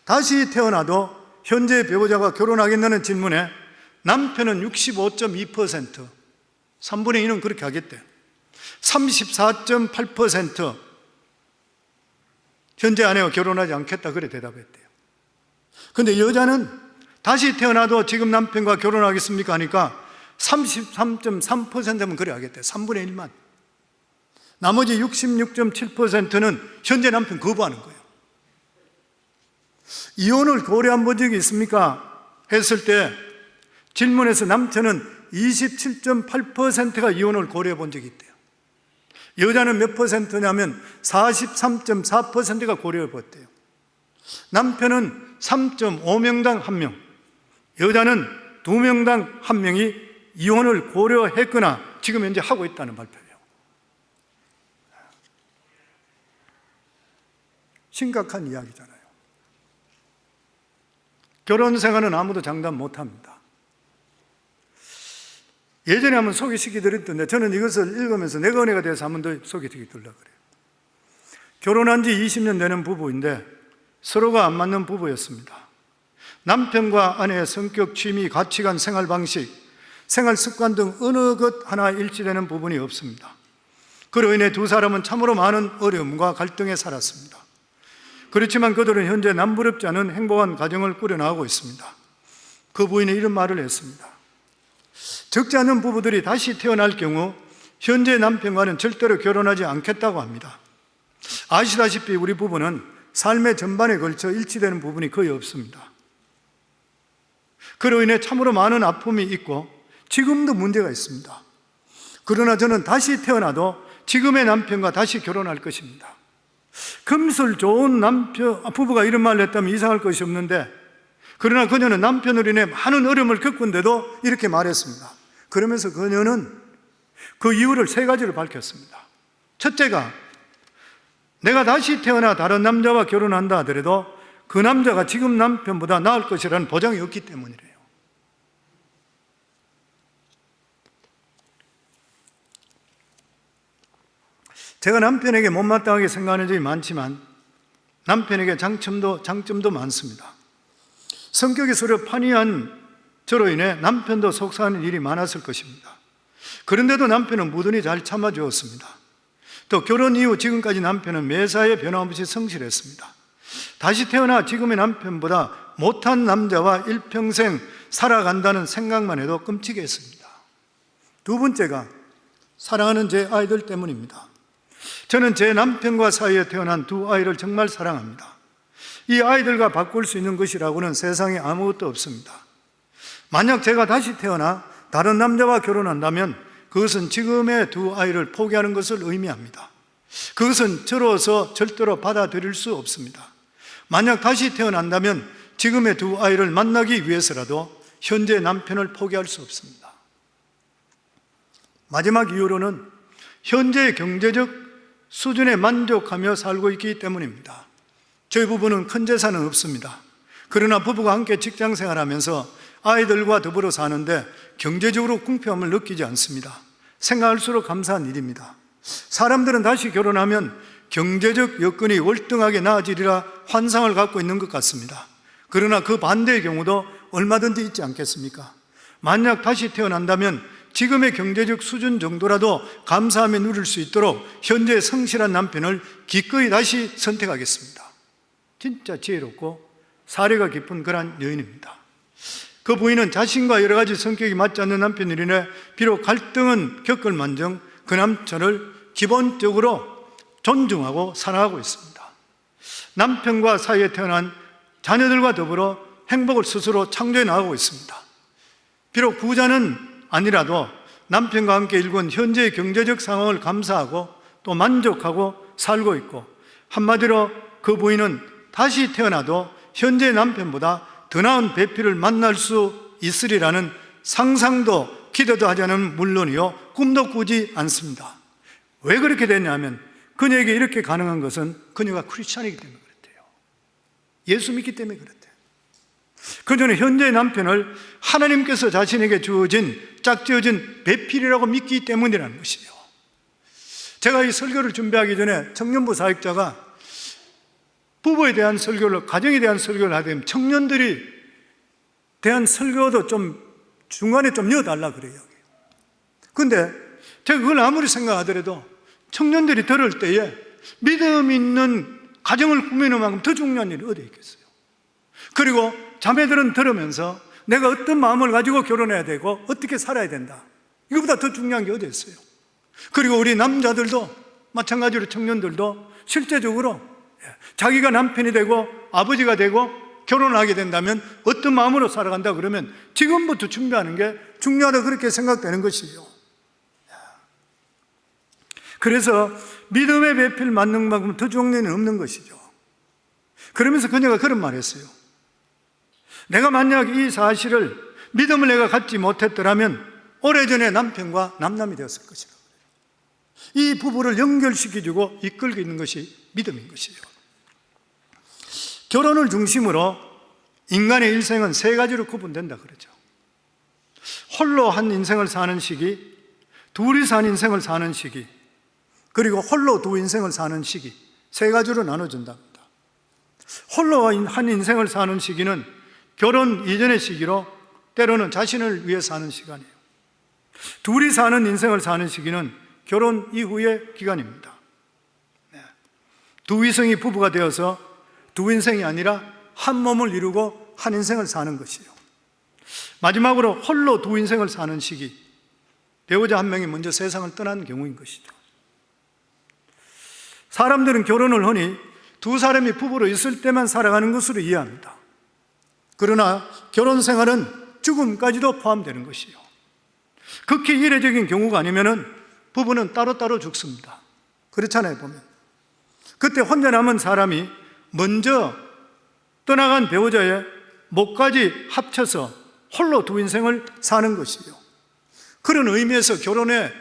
Speaker 1: 다시 태어나도 현재 배우자가 결혼하겠다는 질문에 남편은 65.2%, 3분의 2는 그렇게 하겠대요. 34.8% 현재 아내와 결혼하지 않겠다 그래 대답했대요. 그런데 여자는 다시 태어나도 지금 남편과 결혼하겠습니까 하니까 33.3%면 그래 하겠대요. 3분의 1만. 나머지 66.7%는 현재 남편 거부하는 거예요. 이혼을 고려한 본 적이 있습니까? 했을 때 질문에서 남편은 27.8%가 이혼을 고려해 본 적이 있대요. 여자는 몇 퍼센트냐면 43.4%가 고려해 봤대요. 남편은 3.5명당 1명, 여자는 2명당 1명이 이혼을 고려했거나 지금 현재 하고 있다는 발표예요. 심각한 이야기잖아요. 결혼 생활은 아무도 장담 못합니다. 예전에 한번 소개시켜 드렸던데 저는 이것을 읽으면서 내가 은혜가 돼서 한번 더 소개시켜 드리려고 그래요. 결혼한 지 20년 되는 부부인데 서로가 안 맞는 부부였습니다. 남편과 아내의 성격, 취미, 가치관, 생활 방식, 생활 습관 등 어느 것 하나 일치되는 부분이 없습니다. 그로 인해 두 사람은 참으로 많은 어려움과 갈등에 살았습니다. 그렇지만 그들은 현재 남부럽지 않은 행복한 가정을 꾸려나가고 있습니다. 그 부인이 이런 말을 했습니다. 적지 않은 부부들이 다시 태어날 경우 현재 남편과는 절대로 결혼하지 않겠다고 합니다. 아시다시피 우리 부부는 삶의 전반에 걸쳐 일치되는 부분이 거의 없습니다. 그로 인해 참으로 많은 아픔이 있고 지금도 문제가 있습니다. 그러나 저는 다시 태어나도 지금의 남편과 다시 결혼할 것입니다. 금술 좋은 부부가 이런 말을 했다면 이상할 것이 없는데, 그러나 그녀는 남편으로 인해 많은 어려움을 겪은데도 이렇게 말했습니다. 그러면서 그녀는 그 이유를 3가지를 밝혔습니다. 첫째가, 내가 다시 태어나 다른 남자와 결혼한다 하더라도 그 남자가 지금 남편보다 나을 것이라는 보장이 없기 때문이래요. 제가 남편에게 못마땅하게 생각하는 적이 많지만 남편에게 장점도 많습니다. 성격이 서로 판이한 저로 인해 남편도 속상하는 일이 많았을 것입니다. 그런데도 남편은 무던히 잘 참아주었습니다. 또 결혼 이후 지금까지 남편은 매사에 변함없이 성실했습니다. 다시 태어나 지금의 남편보다 못한 남자와 일평생 살아간다는 생각만 해도 끔찍했습니다. 두 번째가 사랑하는 제 아이들 때문입니다. 저는 제 남편과 사이에 태어난 2 아이를 정말 사랑합니다. 이 아이들과 바꿀 수 있는 것이라고는 세상에 아무것도 없습니다. 만약 제가 다시 태어나 다른 남자와 결혼한다면 그것은 지금의 2 아이를 포기하는 것을 의미합니다. 그것은 저로서 절대로 받아들일 수 없습니다. 만약 다시 태어난다면 지금의 2 아이를 만나기 위해서라도 현재 남편을 포기할 수 없습니다. 마지막 이유로는 현재의 경제적 수준에 만족하며 살고 있기 때문입니다. 저희 부부는 큰 재산은 없습니다. 그러나 부부가 함께 직장 생활하면서 아이들과 더불어 사는데 경제적으로 궁핍함을 느끼지 않습니다. 생각할수록 감사한 일입니다. 사람들은 다시 결혼하면 경제적 여건이 월등하게 나아지리라 환상을 갖고 있는 것 같습니다. 그러나 그 반대의 경우도 얼마든지 있지 않겠습니까? 만약 다시 태어난다면 지금의 경제적 수준 정도라도 감사하며 누릴 수 있도록 현재 성실한 남편을 기꺼이 다시 선택하겠습니다. 진짜 지혜롭고 사례가 깊은 그런 여인입니다. 그 부인은 자신과 여러 가지 성격이 맞지 않는 남편으로 인해 비록 갈등은 겪을 만정 그 남편을 기본적으로 존중하고 사랑하고 있습니다. 남편과 사이에 태어난 자녀들과 더불어 행복을 스스로 창조해 나가고 있습니다. 비록 부자는 아니라도 남편과 함께 일군 현재의 경제적 상황을 감사하고 또 만족하고 살고 있고, 한마디로 그 부인은 다시 태어나도 현재의 남편보다 더 나은 배필을 만날 수 있으리라는 상상도 기대도 하지 않은 물론이요 꿈도 꾸지 않습니다. 왜 그렇게 됐냐면 그녀에게 이렇게 가능한 것은 그녀가 크리스찬이기 때문에 그랬대요. 예수 믿기 때문에 그랬대요. 그녀는 현재의 남편을 하나님께서 자신에게 주어진 짝지어진 배필이라고 믿기 때문이라는 것이에요. 제가 이 설교를 준비하기 전에 청년부 사역자가 부부에 대한 설교를, 가정에 대한 설교를 하게 되면 청년들이 대한 설교도 좀 중간에 좀 넣어달라 그래요. 근데 제가 그걸 아무리 생각하더라도 청년들이 들을 때에 믿음 있는 가정을 꾸미는 만큼 더 중요한 일이 어디 있겠어요? 그리고 자매들은 들으면서 내가 어떤 마음을 가지고 결혼해야 되고 어떻게 살아야 된다, 이거보다 더 중요한 게 어디 있어요? 그리고 우리 남자들도 마찬가지로 청년들도 실제적으로 자기가 남편이 되고 아버지가 되고 결혼을 하게 된다면 어떤 마음으로 살아간다 그러면 지금부터 준비하는 게 중요하다 그렇게 생각되는 것이에요. 그래서 믿음의 배필 맞는 만큼 더 좋은 일은 없는 것이죠. 그러면서 그녀가 그런 말을 했어요. 내가 만약 이 사실을, 믿음을 내가 갖지 못했더라면 오래전에 남편과 남남이 되었을 것이다. 이 부부를 연결시켜주고 이끌고 있는 것이 믿음인 것이에요. 결혼을 중심으로 인간의 일생은 세 가지로 구분된다 그러죠. 홀로 한 인생을 사는 시기, 둘이서 한 인생을 사는 시기, 그리고 홀로 두 인생을 사는 시기, 세 가지로 나눠준답니다. 홀로 한 인생을 사는 시기는 결혼 이전의 시기로 때로는 자신을 위해 사는 시간이에요. 둘이 사는 인생을 사는 시기는 결혼 이후의 기간입니다. 두 이성이 부부가 되어서 두 인생이 아니라 한 몸을 이루고 한 인생을 사는 것이에요. 마지막으로 홀로 두 인생을 사는 시기, 배우자 한 명이 먼저 세상을 떠난 경우인 것이죠. 사람들은 결혼을 흔히 두 사람이 부부로 있을 때만 살아가는 것으로 이해합니다. 그러나 결혼 생활은 죽음까지도 포함되는 것이요, 극히 이례적인 경우가 아니면은 부부는 따로따로 죽습니다. 그렇잖아요, 보면. 그때 혼자 남은 사람이 먼저 떠나간 배우자의 목까지 합쳐서 홀로 두 인생을 사는 것이요, 그런 의미에서 결혼의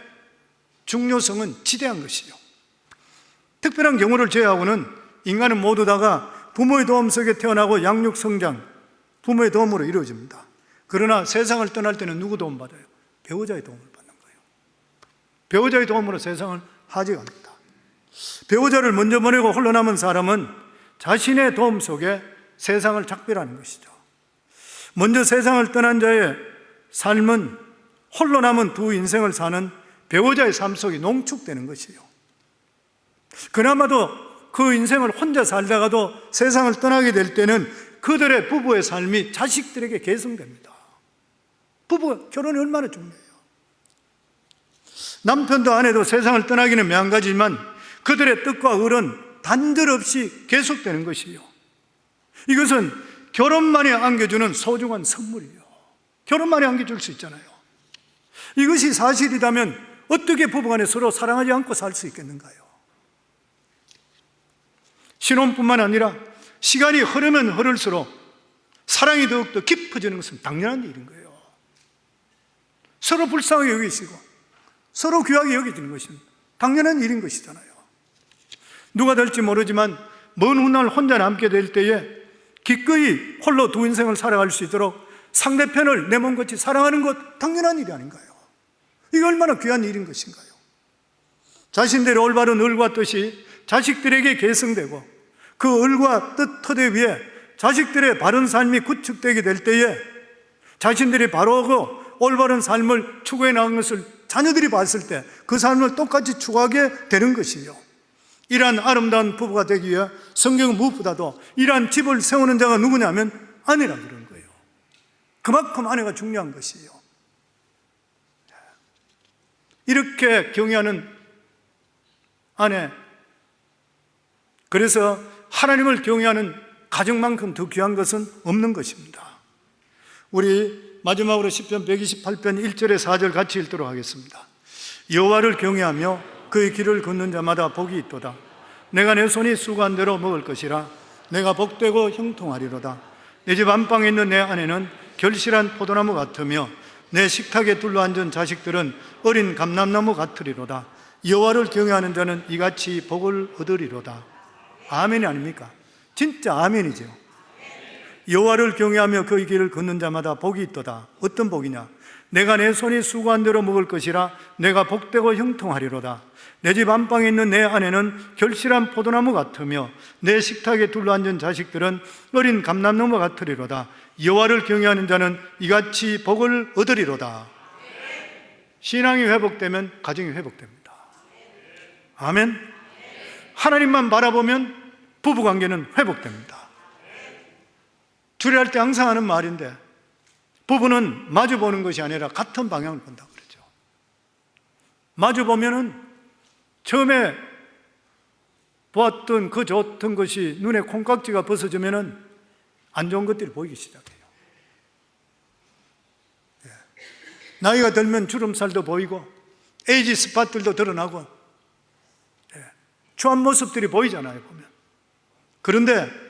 Speaker 1: 중요성은 지대한 것이요. 특별한 경우를 제외하고는 인간은 모두 다가 부모의 도움 속에 태어나고 양육 성장, 부모의 도움으로 이루어집니다. 그러나 세상을 떠날 때는 누구 도움 받아요? 배우자의 도움을 받는 거예요. 배우자의 도움으로 세상을 하직합니다. 배우자를 먼저 보내고 홀로 남은 사람은 자신의 도움 속에 세상을 작별하는 것이죠. 먼저 세상을 떠난 자의 삶은 홀로 남은 두 인생을 사는 배우자의 삶 속에 농축되는 것이에요. 그나마도 그 인생을 혼자 살다가도 세상을 떠나게 될 때는 그들의 부부의 삶이 자식들에게 계승됩니다. 부부 결혼이 얼마나 중요해요. 남편도 아내도 세상을 떠나기는 매한가지만 그들의 뜻과 을은 단절 없이 계속되는 것이에요. 이것은 결혼만이 안겨주는 소중한 선물이에요. 결혼만이 안겨줄 수 있잖아요. 이것이 사실이라면 어떻게 부부간에 서로 사랑하지 않고 살 수 있겠는가요? 신혼뿐만 아니라 시간이 흐르면 흐를수록 사랑이 더욱더 깊어지는 것은 당연한 일인 거예요. 서로 불쌍하게 여기시고 서로 귀하게 여겨지는 것은 당연한 일인 것이잖아요. 누가 될지 모르지만 먼 훗날 혼자 남게 될 때에 기꺼이 홀로 두 인생을 살아갈 수 있도록 상대편을 내 몸같이 사랑하는 것 당연한 일이 아닌가요? 이게 얼마나 귀한 일인 것인가요? 자신들의 올바른 을과 뜻이 자식들에게 계승되고 그 을과 뜻 터대 위에 자식들의 바른 삶이 구축되게 될 때에 자신들이 바로하고 올바른 삶을 추구해 나간 것을 자녀들이 봤을 때 그 삶을 똑같이 추구하게 되는 것이요, 이러한 아름다운 부부가 되기 위해 성경은 무엇보다도 이러한 집을 세우는 자가 누구냐면 아내라고 그러는 거예요. 그만큼 아내가 중요한 것이에요. 이렇게 경외하는 아내, 그래서 하나님을 경외하는 가정만큼 더 귀한 것은 없는 것입니다. 우리 마지막으로 시편 128편 1절에 4절 같이 읽도록 하겠습니다. 여호와를 경외하며 그의 길을 걷는 자마다 복이 있도다. 내가 내 손이 수고한 대로 먹을 것이라. 내가 복되고 형통하리로다. 내 집 안방에 있는 내 아내는 결실한 포도나무 같으며 내 식탁에 둘러앉은 자식들은 어린 감람나무 같으리로다. 여호와를 경외하는 자는 이같이 복을 얻으리로다. 아멘이 아닙니까? 진짜 아멘이죠. 여호와를 경외하며 그의 길을 걷는 자마다 복이 있도다. 어떤 복이냐? 내가 내 손이 수고한 대로 먹을 것이라. 내가 복되고 형통하리로다. 내 집 안방에 있는 내 아내는 결실한 포도나무 같으며 내 식탁에 둘러앉은 자식들은 어린 감람나무 같으리로다. 여호와를 경외하는 자는 이같이 복을 얻으리로다. 신앙이 회복되면 가정이 회복됩니다. 아멘. 하나님만 바라보면 부부관계는 회복됩니다. 주례할 때 항상 하는 말인데, 부부는 마주보는 것이 아니라 같은 방향을 본다고 그러죠. 마주보면은 처음에 보았던 그 좋던 것이 눈에 콩깍지가 벗어지면은 안 좋은 것들이 보이기 시작해요. 나이가 들면 주름살도 보이고 에이지 스팟들도 드러나고 추한 모습들이 보이잖아요, 보면. 그런데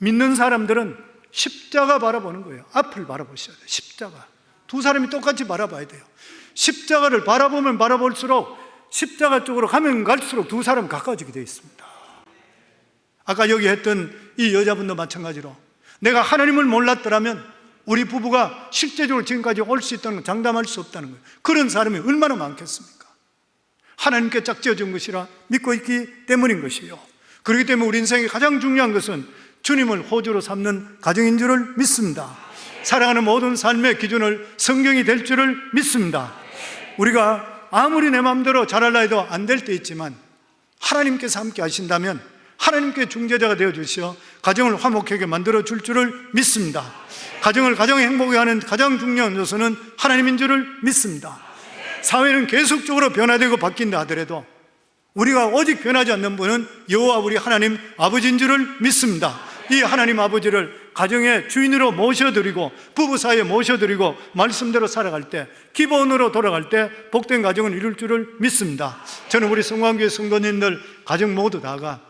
Speaker 1: 믿는 사람들은 십자가 바라보는 거예요. 앞을 바라보셔야 돼요. 십자가. 두 사람이 똑같이 바라봐야 돼요. 십자가를 바라보면 바라볼수록, 십자가 쪽으로 가면 갈수록 두 사람 가까워지게 되어 있습니다. 아까 여기 했던 이 여자분도 마찬가지로 내가 하나님을 몰랐더라면 우리 부부가 실제적으로 지금까지 올 수 있다는 걸 장담할 수 없다는 거예요. 그런 사람이 얼마나 많겠습니까? 하나님께 짝지어진 것이라 믿고 있기 때문인 것이요. 그렇기 때문에 우리 인생의 가장 중요한 것은 주님을 호주로 삼는 가정인 줄을 믿습니다. 살아가는 모든 삶의 기준을 성경이 될 줄을 믿습니다. 우리가 아무리 내 마음대로 잘하려 해도 안 될 때 있지만 하나님께서 함께 하신다면 하나님께 중재자가 되어주시어 가정을 화목하게 만들어줄 줄을 믿습니다. 가정을 가정 행복하게 하는 가장 중요한 요소는 하나님인 줄을 믿습니다. 사회는 계속적으로 변화되고 바뀐다 하더라도 우리가 오직 변하지 않는 분은 여호와 우리 하나님 아버지인 줄을 믿습니다. 이 하나님 아버지를 가정의 주인으로 모셔드리고 부부 사이에 모셔드리고 말씀대로 살아갈 때, 기본으로 돌아갈 때 복된 가정을 이룰 줄을 믿습니다. 저는 우리 성광교회 성도님들 가정 모두 다가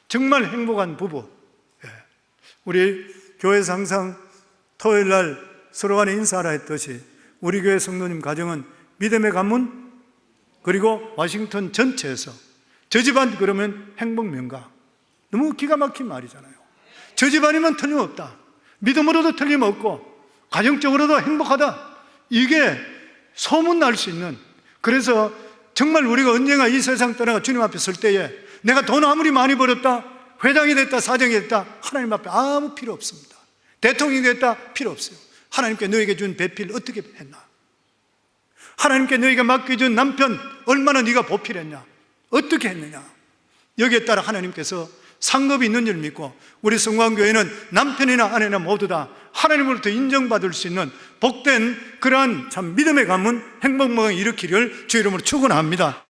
Speaker 1: 정말 행복한 부부, 우리 교회에서 항상 토요일 날 서로 간에 인사하라 했듯이 우리 교회 성도님 가정은 믿음의 가문, 그리고 와싱턴 전체에서 저 집안 그러면 행복명가, 너무 기가 막힌 말이잖아요. 저 집안이면 틀림없다, 믿음으로도 틀림없고 가정적으로도 행복하다, 이게 소문날 수 있는, 그래서 정말 우리가 언젠가 이 세상 떠나가 주님 앞에 설 때에 내가 돈 아무리 많이 벌었다, 회장이 됐다, 사장이 됐다, 하나님 앞에 아무 필요 없습니다. 대통령이 됐다, 필요 없어요. 하나님께 너에게 준 배필 어떻게 했나? 하나님께 너에게 맡겨준 남편 얼마나 네가 보필했냐? 어떻게 했느냐? 여기에 따라 하나님께서 상급이 있는 줄 믿고 우리 성광교회는 남편이나 아내나 모두 다 하나님으로부터 인정받을 수 있는 복된 그러한 참 믿음의 가문, 행복망을 일으키기를 주의 이름으로 축원합니다.